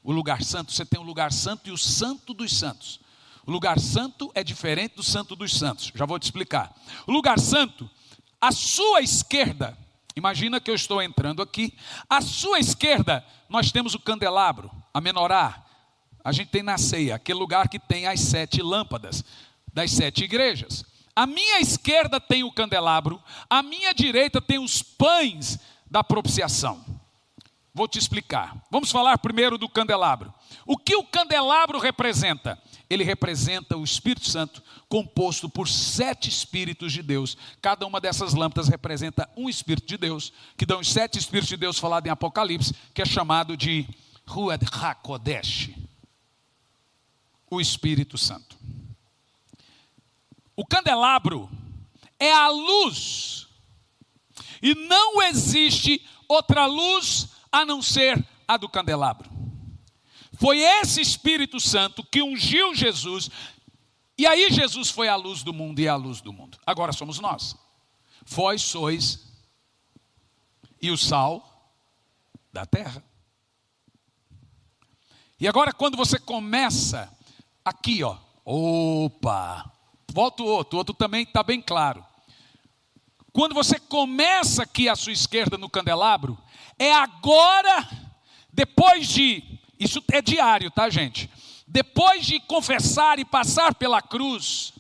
o lugar santo, você tem o lugar santo e o santo dos santos. O lugar santo é diferente do santo dos santos. Já vou te explicar. O lugar santo, à sua esquerda, imagina que eu estou entrando aqui. À sua esquerda, nós temos o candelabro, a menorá. A gente tem na ceia, aquele lugar que tem as 7 lâmpadas das 7 igrejas. À minha esquerda tem o candelabro, à minha direita tem os pães da propiciação. Vou te explicar. Vamos falar primeiro do candelabro. O que o candelabro representa? Ele representa o Espírito Santo, composto por 7 Espíritos de Deus. Cada uma dessas lâmpadas representa um Espírito de Deus, que dão os 7 Espíritos de Deus falado em Apocalipse, que é chamado de Ruach HaKodesh, o Espírito Santo. O candelabro é a luz, e não existe outra luz a não ser a do candelabro. Foi esse Espírito Santo que ungiu Jesus, e aí Jesus foi a luz do mundo e é a luz do mundo. Agora somos nós. Vós sois e o sal da terra. E agora quando você começa aqui, ó, volta o outro também está bem claro. Quando você começa aqui à sua esquerda no candelabro, é agora, depois de, isso é diário, tá gente? Depois de confessar e passar pela cruz,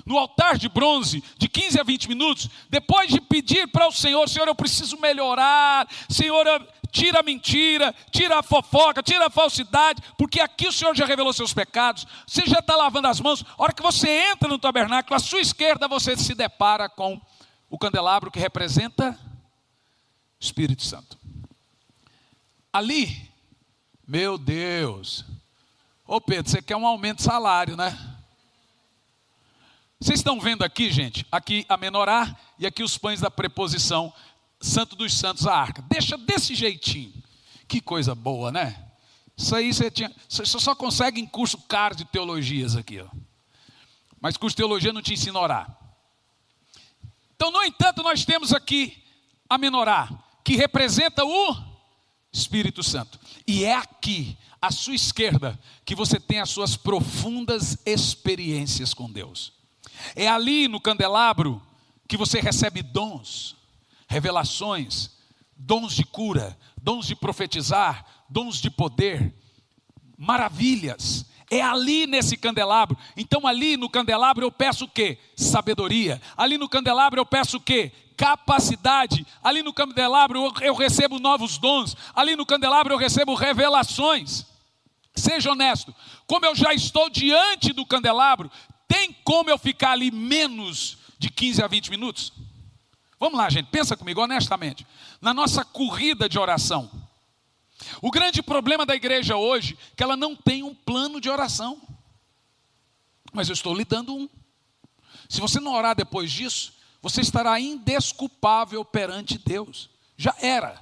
no altar de bronze, de 15 a 20 minutos, depois de pedir para o Senhor, Senhor, eu preciso melhorar, Senhor, tira a mentira, tira a fofoca, tira a falsidade, porque aqui o Senhor já revelou seus pecados, você já está lavando as mãos. A hora que você entra no tabernáculo, à sua esquerda você se depara com o candelabro que representa o Espírito Santo. Ali, meu Deus, Ô Pedro, você quer um aumento de salário, né? Vocês estão vendo aqui, gente? Aqui a menorá e aqui os pães da preposição, Santo dos Santos, a arca. Deixa desse jeitinho. Que coisa boa, né? Isso aí você só consegue em curso caro de teologias aqui, ó. Mas curso de teologia não te ensina a orar. Então, no entanto, nós temos aqui a menorá, que representa o Espírito Santo. E é aqui, à sua esquerda, que você tem as suas profundas experiências com Deus. É ali no candelabro que você recebe dons, revelações, dons de cura, dons de profetizar, dons de poder, maravilhas. É ali nesse candelabro. Então ali no candelabro eu peço o quê? Sabedoria. Ali no candelabro eu peço o quê? Capacidade. Ali no candelabro eu recebo novos dons. Ali no candelabro eu recebo revelações. Seja honesto. Como eu já estou diante do candelabro, tem como eu ficar ali menos de 15 a 20 minutos? Vamos lá, gente, pensa comigo honestamente. Na nossa corrida de oração, o grande problema da igreja hoje é que ela não tem um plano de oração. Mas eu estou lhe dando um. Se você não orar depois disso, você estará indesculpável perante Deus. Já era.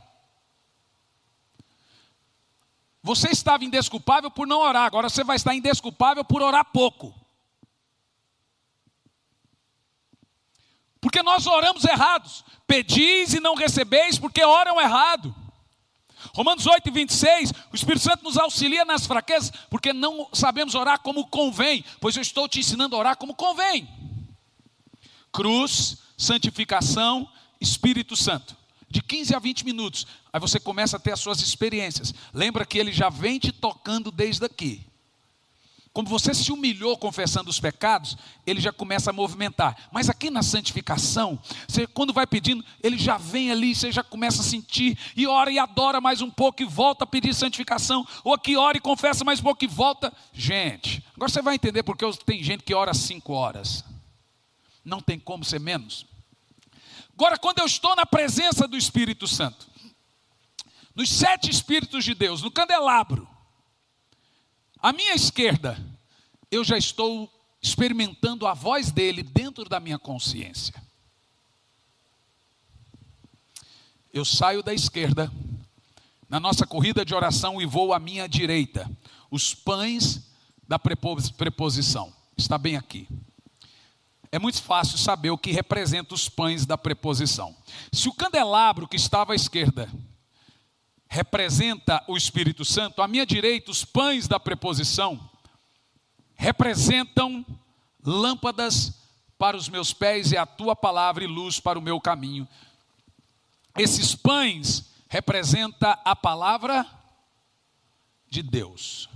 Você estava indesculpável por não orar, agora você vai estar indesculpável por orar pouco. Porque nós oramos errados. Pedis e não recebeis porque oram errado. Romanos 8:26, o Espírito Santo nos auxilia nas fraquezas, porque não sabemos orar como convém, pois eu estou te ensinando a orar como convém. Cruz, santificação, Espírito Santo. De 15 a 20 minutos, aí você começa a ter as suas experiências. Lembra que ele já vem te tocando desde aqui. Como você se humilhou confessando os pecados, ele já começa a movimentar. Mas aqui na santificação, você, quando vai pedindo, ele já vem ali, você já começa a sentir, e ora e adora mais um pouco e volta a pedir santificação. Ou aqui ora e confessa mais um pouco e volta. Gente, agora você vai entender porque tem gente que ora 5 horas. Não tem como ser menos. Agora, quando eu estou na presença do Espírito Santo, nos 7 Espíritos de Deus, no candelabro, à minha esquerda, eu já estou experimentando a voz dele dentro da minha consciência. Eu saio da esquerda, na nossa corrida de oração, e vou à minha direita. Os pães da preposição. Está bem aqui. É muito fácil saber o que representa os pães da preposição. Se o candelabro que estava à esquerda representa o Espírito Santo, à minha direita, os pães da preposição representam lâmpadas para os meus pés e a tua palavra e luz para o meu caminho. Esses pães representam a palavra de Deus.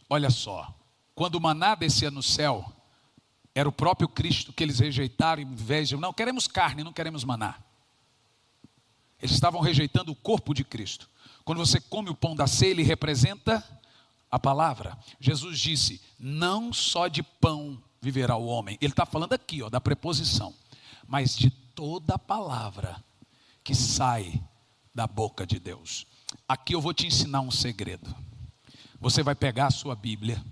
Olha só, quando o maná descia no céu, era o próprio Cristo que eles rejeitaram, em vez de, não queremos carne, não queremos maná. Eles estavam rejeitando o corpo de Cristo. Quando você come o pão da ceia, ele representa a palavra. Jesus disse, não só de pão viverá o homem. Ele está falando aqui, ó, da preposição. Mas de toda a palavra que sai da boca de Deus. Aqui eu vou te ensinar um segredo. Você vai pegar a sua Bíblia.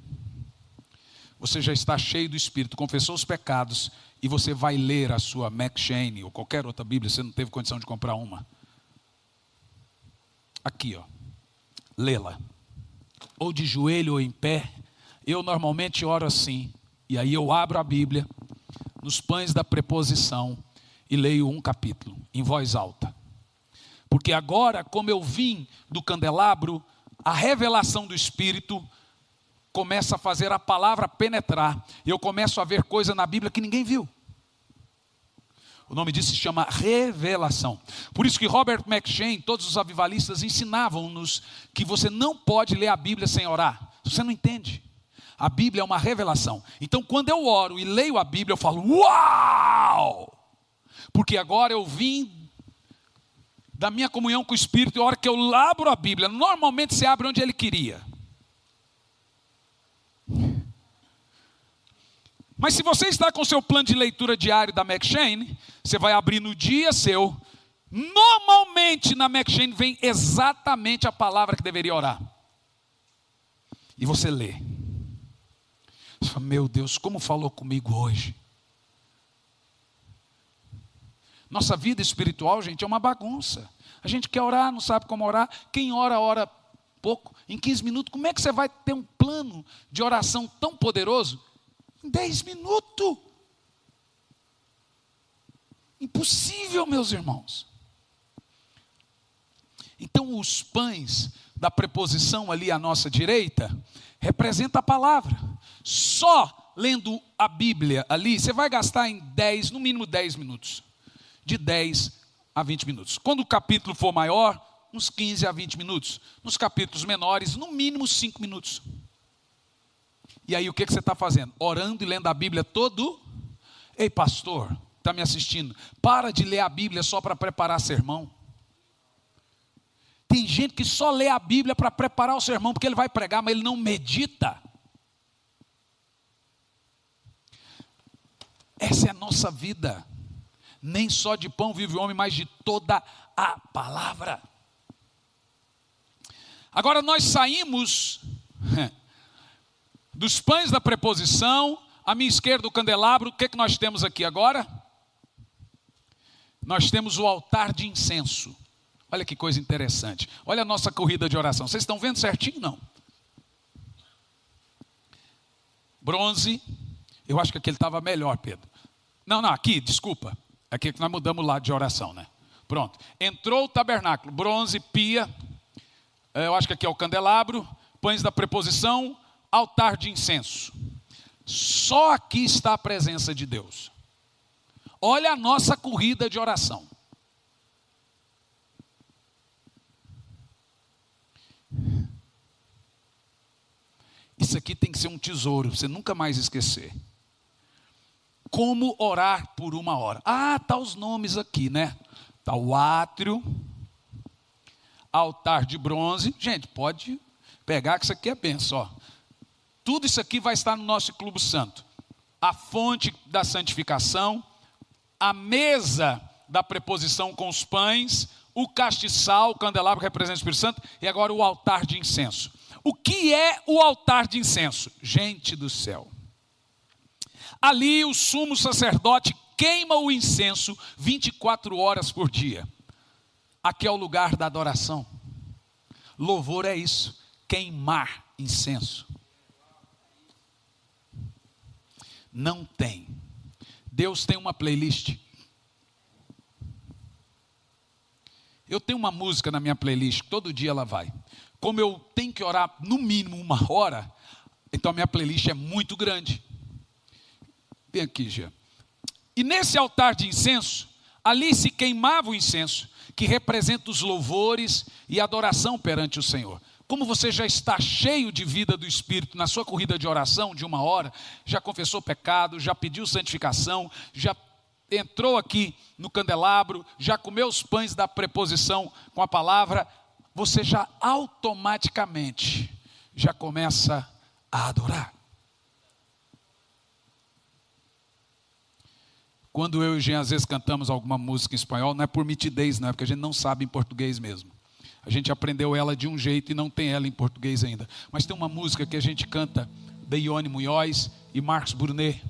Você já está cheio do Espírito, confessou os pecados, e você vai ler a sua McCheyne ou qualquer outra Bíblia, você não teve condição de comprar uma. Aqui, ó, lê-la, ou de joelho ou em pé. Eu normalmente oro assim, e aí eu abro a Bíblia, nos pães da preposição, e leio um capítulo, em voz alta. Porque agora, como eu vim do candelabro, a revelação do Espírito começa a fazer a palavra penetrar, e eu começo a ver coisa na Bíblia que ninguém viu. O nome disso se chama revelação. Por isso que Robert McCheyne, todos os avivalistas ensinavam-nos que você não pode ler a Bíblia sem orar. Você não entende. A Bíblia é uma revelação. Então quando eu oro e leio a Bíblia, eu falo, uau! Porque agora eu vim da minha comunhão com o Espírito, e a hora que eu abro a Bíblia, normalmente se abre onde ele queria. Mas se você está com o seu plano de leitura diário da McCheyne, você vai abrir no dia seu. Normalmente na McCheyne vem exatamente a palavra que deveria orar. e você lê. Você fala, meu Deus, como falou comigo hoje. Nossa vida espiritual, gente, é uma bagunça. A gente quer orar, não sabe como orar. Quem ora, ora pouco. Em 15 minutos, como é que você vai ter um plano de oração tão poderoso? Em 10 minutos. Impossível, meus irmãos. Então, os pães da preposição ali à nossa direita, representa a palavra. Só lendo a Bíblia ali, você vai gastar no mínimo 10 minutos. De 10 a 20 minutos. Quando o capítulo for maior, uns 15 a 20 minutos. Nos capítulos menores, no mínimo 5 minutos. E aí o que você está fazendo? Orando e lendo a Bíblia todo? Ei, pastor, está me assistindo, para de ler a Bíblia só para preparar sermão. Tem gente que só lê a Bíblia para preparar o sermão, porque ele vai pregar, mas ele não medita. Essa é a nossa vida. Nem só de pão vive o homem, mas de toda a palavra. Agora nós saímos dos pães da preposição, à minha esquerda o candelabro. O que nós temos aqui agora? Nós temos o altar de incenso. Olha que coisa interessante. Olha a nossa corrida de oração. Vocês estão vendo certinho? Não. Bronze. Eu acho que aquele estava melhor, Pedro. Não, aqui, desculpa. Aqui que nós mudamos o lado de oração, né? Pronto. Entrou o tabernáculo. Bronze, pia. Eu acho que aqui é o candelabro. Pães da preposição. Altar de incenso. Só aqui está a presença de Deus. Olha a nossa corrida de oração. Isso aqui tem que ser um tesouro, você nunca mais esquecer. Como orar por 1 hora? Tá os nomes aqui, né? Tá o átrio, altar de bronze. Gente, pode pegar que isso aqui é benção, ó. Tudo isso aqui vai estar no nosso clube santo. A fonte da santificação, a mesa da preposição com os pães, o castiçal, o candelabro que representa o Espírito Santo, e agora o altar de incenso. O que é o altar de incenso? Gente do céu. Ali o sumo sacerdote queima o incenso 24 horas por dia. Aqui é o lugar da adoração. Louvor é isso, queimar incenso. Não tem. Deus tem uma playlist. Eu tenho uma música na minha playlist, todo dia ela vai. Como eu tenho que orar no mínimo 1 hora, então a minha playlist é muito grande. Vem aqui, Gia. E nesse altar de incenso, ali se queimava o incenso, que representa os louvores e adoração perante o Senhor. Como você já está cheio de vida do Espírito na sua corrida de oração de 1 hora, já confessou pecado, já pediu santificação, já entrou aqui no candelabro, já comeu os pães da preposição com a palavra, você já automaticamente já começa a adorar. Quando eu e o Jean às vezes cantamos alguma música em espanhol, não é por mitidez, não é porque a gente não sabe em português mesmo. A gente aprendeu ela de um jeito e não tem ela em português ainda. Mas tem uma música que a gente canta de Ione Munhoz e Marcos Brunet.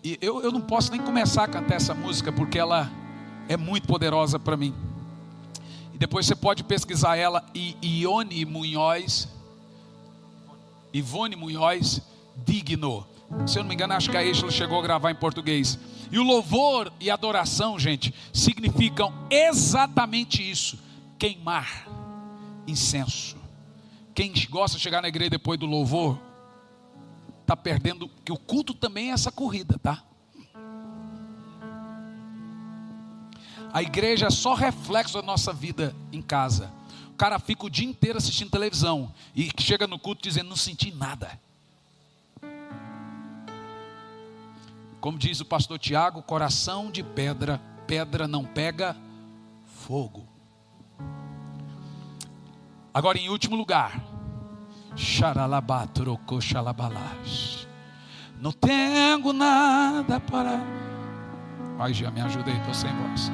E eu não posso nem começar a cantar essa música porque ela é muito poderosa para mim. E depois você pode pesquisar ela, Ivone Munhoz, Digno. Se eu não me engano, acho que a Eixla chegou a gravar em português. E o louvor e a adoração, gente, significam exatamente isso. Queimar incenso. Quem gosta de chegar na igreja depois do louvor, está perdendo, que o culto também é essa corrida, tá? A igreja é só reflexo da nossa vida em casa. O cara fica o dia inteiro assistindo televisão e chega no culto dizendo, não senti nada. Como diz o pastor Tiago, coração de pedra, pedra não pega fogo. Agora em último lugar, não tenho nada para... Ai, já me ajudei, estou sem voz.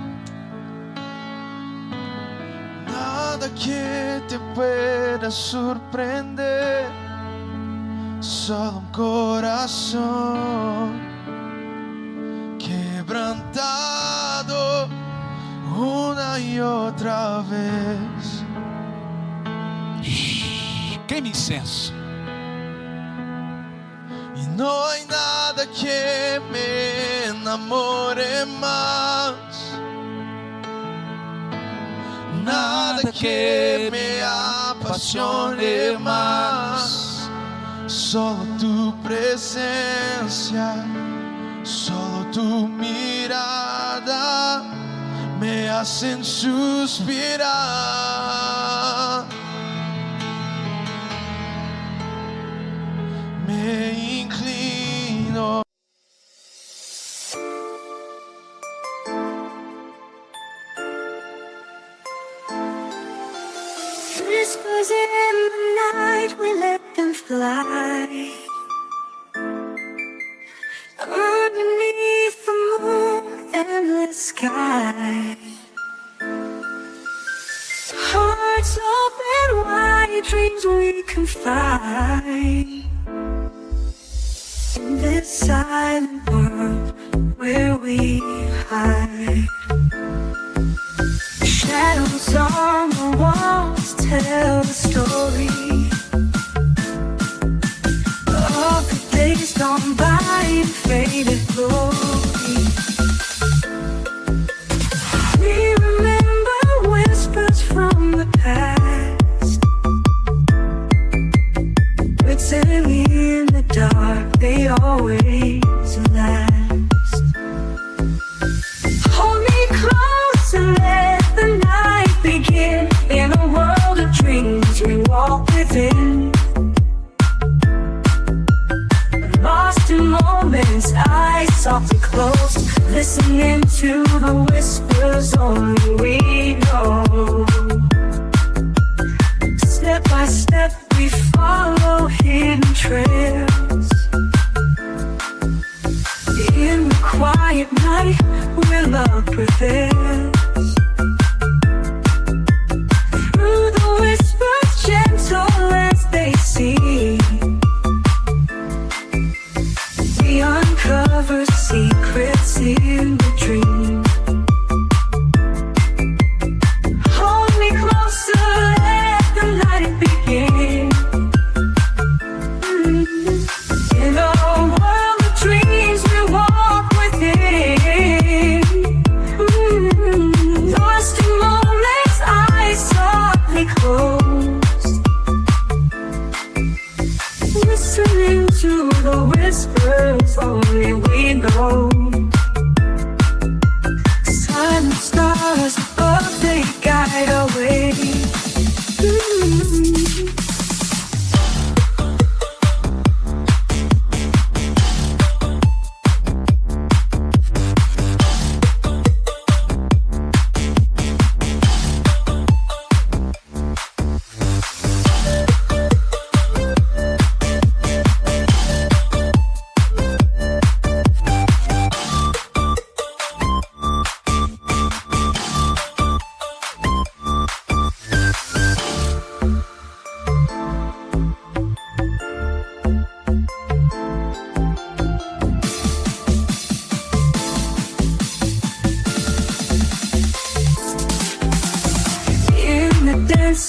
Nada que te pueda surpreender. solo un corazón quebrantado una y otra vez. Queime incenso. Y no hay nada que me enamore más, nada que me apasione más. Solo tu presencia, solo tu mirada me hacen suspirar. Me inclino. Whispers in the night, we let them fly. Underneath the moon, endless sky. Hearts open wide, dreams we confide. In this silent world where we hide. Shadows on the walls tell the story of the days gone by in faded glory. We remember whispers from the past, written in the dark, they always last. Hold me close and let the night begin. In a world of dreams we walk within. Lost in moments, eyes softly closed, listening to the whispers only we know. Step by step we follow hidden trails. In the quiet night where love prevails. Through the whispers gentle as they seem, we uncover secrets in the dream. Hold me closer, let the night begin. In a world of dreams we walk within. Lost in moments, eyes softly closed, listening to the whispers only we know. Silent stars above, they guide our way.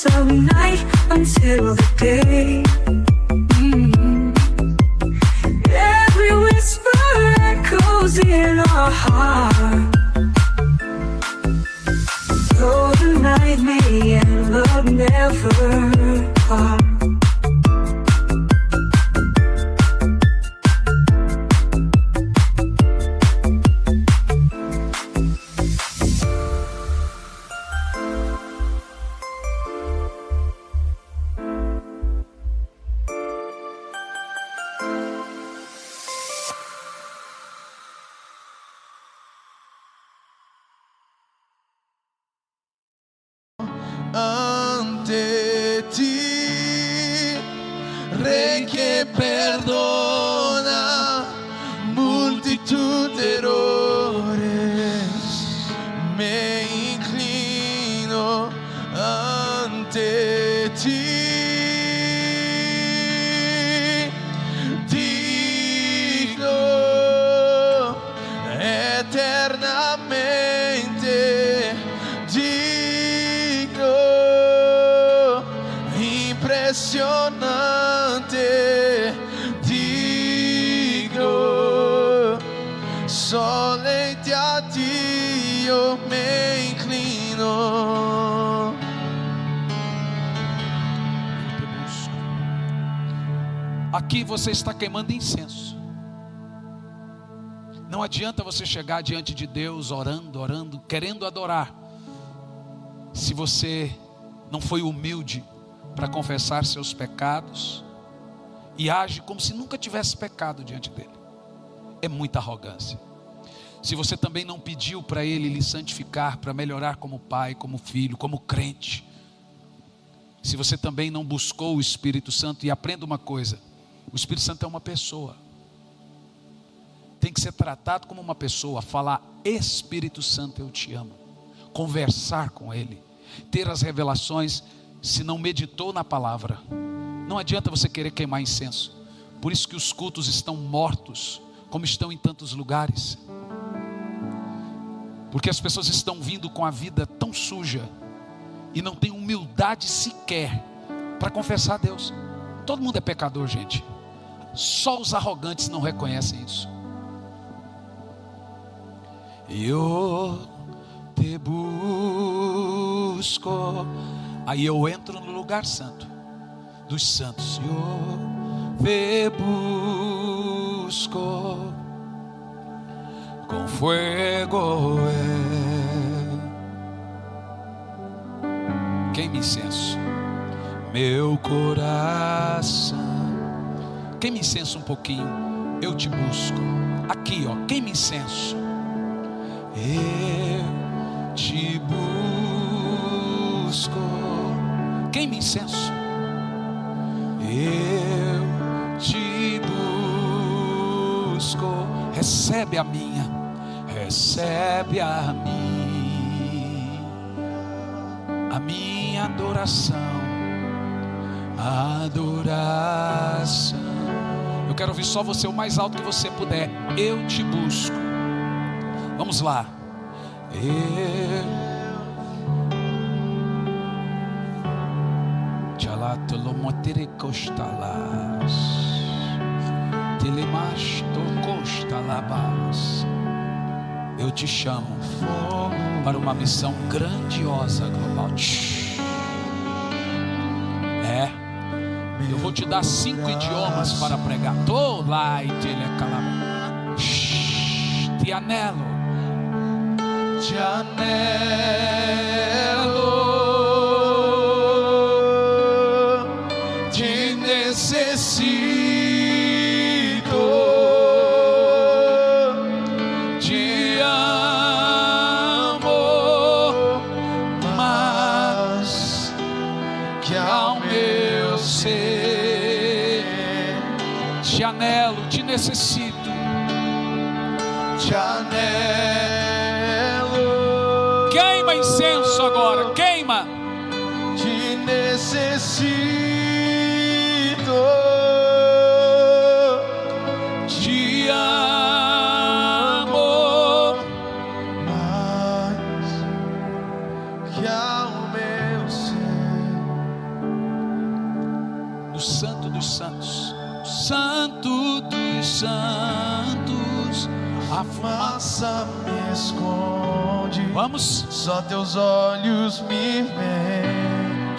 Of night until the day. Every whisper echoes in our heart. Though the night may end, love never part. Ante ti ti eu me inclino. Aqui você está queimando incenso. Não adianta você chegar diante de Deus orando, querendo adorar, se você não foi humilde para confessar seus pecados e age como se nunca tivesse pecado diante dele. É muita arrogância. Se você também não pediu para ele lhe santificar, para melhorar como pai, como filho, como crente, se você também não buscou o Espírito Santo, e aprenda uma coisa: o Espírito Santo é uma pessoa, tem que ser tratado como uma pessoa. Falar: Espírito Santo, eu te amo. Conversar com ele, ter as revelações. Se não meditou na palavra, não adianta você querer queimar incenso. Por isso que os cultos estão mortos, como estão em tantos lugares, porque as pessoas estão vindo com a vida tão suja e não tem humildade sequer para confessar a Deus. Todo mundo é pecador, gente. Só os arrogantes não reconhecem isso. Eu te busco. Aí eu entro no lugar santo dos santos. Eu te busco com fogo. Queime incenso, meu coração. Queime incenso um pouquinho. Eu te busco. Aqui, ó, queime incenso. Eu te busco. Queime incenso. Eu te busco. Recebe a minha. Recebe a minha adoração. Adoração. Eu quero ouvir só você, o mais alto que você puder. Eu te busco. Vamos lá. Eu te chamo para uma missão grandiosa, global. Eu vou te dar 5 idiomas para pregar. Te anelo. Te anelo, te necessito, te amo mais que ao meu ser. Te anelo, te necessito, te anelo. Queima incenso agora, queima. Te necessito, te amo mais que ao meu ser. No Santo dos Santos, Santo dos Santos, a fumaça me esconde. Vamos. Só teus olhos me veem.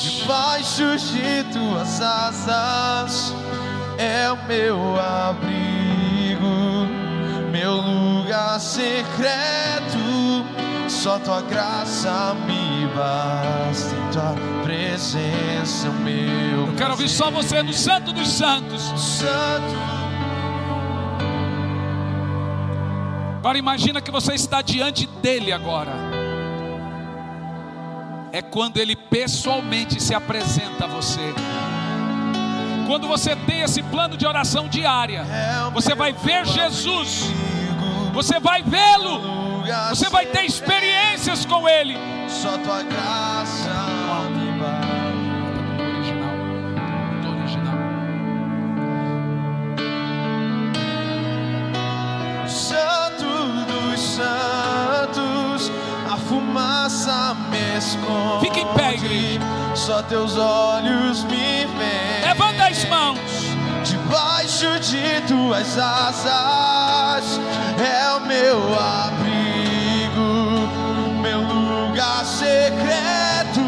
Debaixo de tuas asas é o meu abrigo, meu lugar secreto. Só tua graça me basta, em tua presença, meu. Eu quero ouvir só você no Santo dos Santos. Santo. Agora imagina que você está diante dele agora. É quando ele pessoalmente se apresenta a você. Quando você tem esse plano de oração diária, você vai ver Jesus. Você vai vê-lo. Você vai ter experiências com ele. Só tua graça me basta. Santos, a fumaça me esconde. Fique em pé, igreja. Só teus olhos me veem. Levanta as mãos. Debaixo Debaixo de tuas asas é o meu abrigo, meu lugar secreto.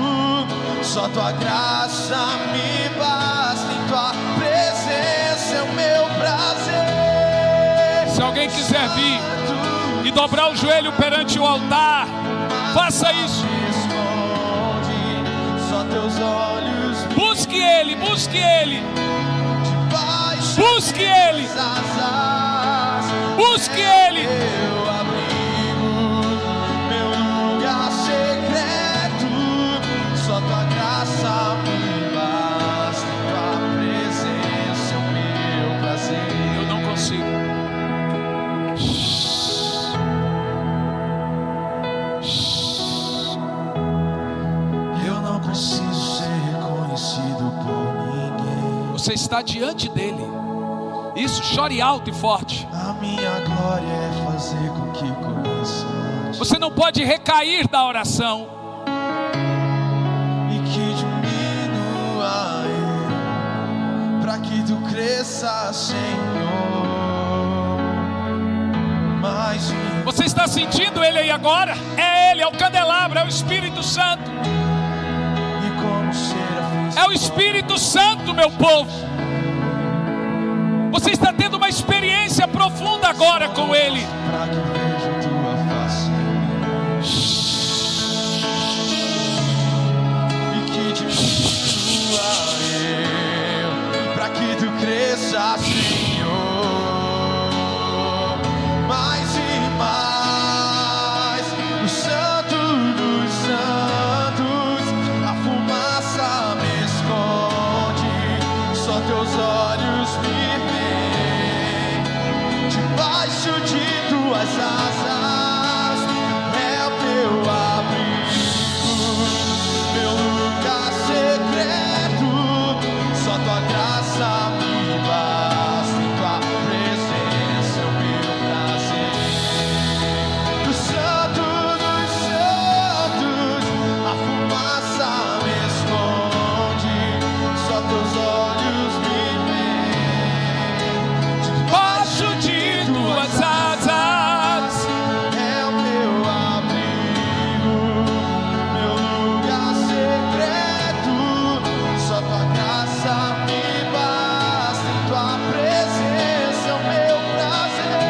Só tua graça me basta, em tua presença é o meu prazer. Se alguém quiser vir e dobrar o joelho perante o altar, faça isso. Só teus olhos, Busque Ele, busque Ele, busque Ele, busque Ele. meu abrigo, meu lugar secreto. Só tua graça me basta, tua presença é o meu prazer. Eu não consigo. Eu não preciso ser reconhecido por ninguém. Você está diante dele. Isso, chore alto e forte. A minha glória é fazer com que conheça-te Você não pode recair da oração. e que diminua eu, pra que tu cresça, Senhor. Mais em Você está sentindo Ele aí agora? É Ele, é o candelabro, é o Espírito Santo. e como serafins. É o Espírito Santo, meu povo. Você está tendo uma experiência profunda agora com Ele. Pra que veja tua face e que diminua eu, pra que tu cresça, Senhor. Mais e mais, o Santo dos Santos, a fumaça me esconde, só teus olhos me veem. Debaixo de tuas asas é o meu abrigo, meu lugar secreto. Só tua graça me basta, em tua presença é o meu prazer. O Santo dos Santos, a fumaça me esconde, só teus olhos me veem. Debaixo de tuas asas É o meu abrigo, meu lugar secreto. Só tua graça me basta, em tua presença é o meu prazer.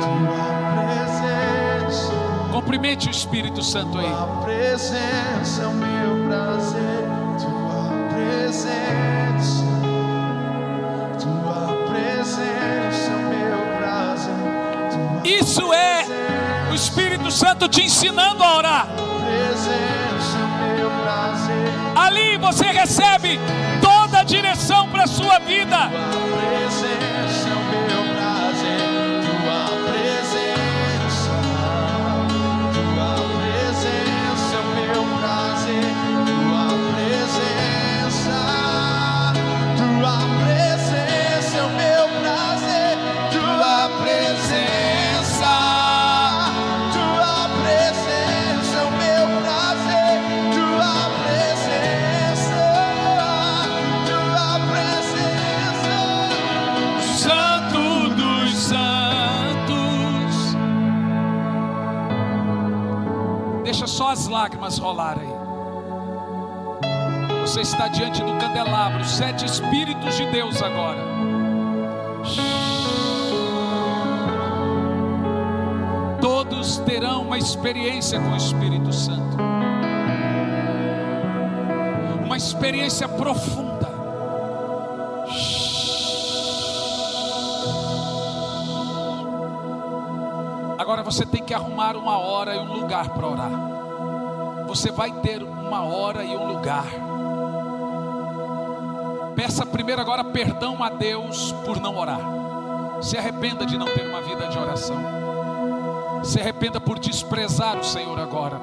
Tua presença, Cumprimente o Espírito Santo aí. tua presença é o meu prazer. Tua presença, tua presença é o meu prazer. Tua Isso é o Espírito Santo te ensinando a orar. presença é o meu prazer. Ali você recebe toda a direção para a sua vida. Tua presença é o meu prazer. Tua presença é o meu prazer. Tua presença é o meu prazer. Tua presença é o meu prazer. Tua presença. Santo dos Santos. Deixa só as lágrimas rolarem. Você está diante do candelabro, 7 Espíritos de Deus agora. Todos terão uma experiência com o Espírito Santo. Uma experiência profunda. Agora você tem que arrumar uma hora e um lugar para orar. Você vai ter uma hora e um lugar. Peça primeiro agora perdão a Deus por não orar. Se arrependa de não ter uma vida de oração. Se arrependa por desprezar o Senhor agora.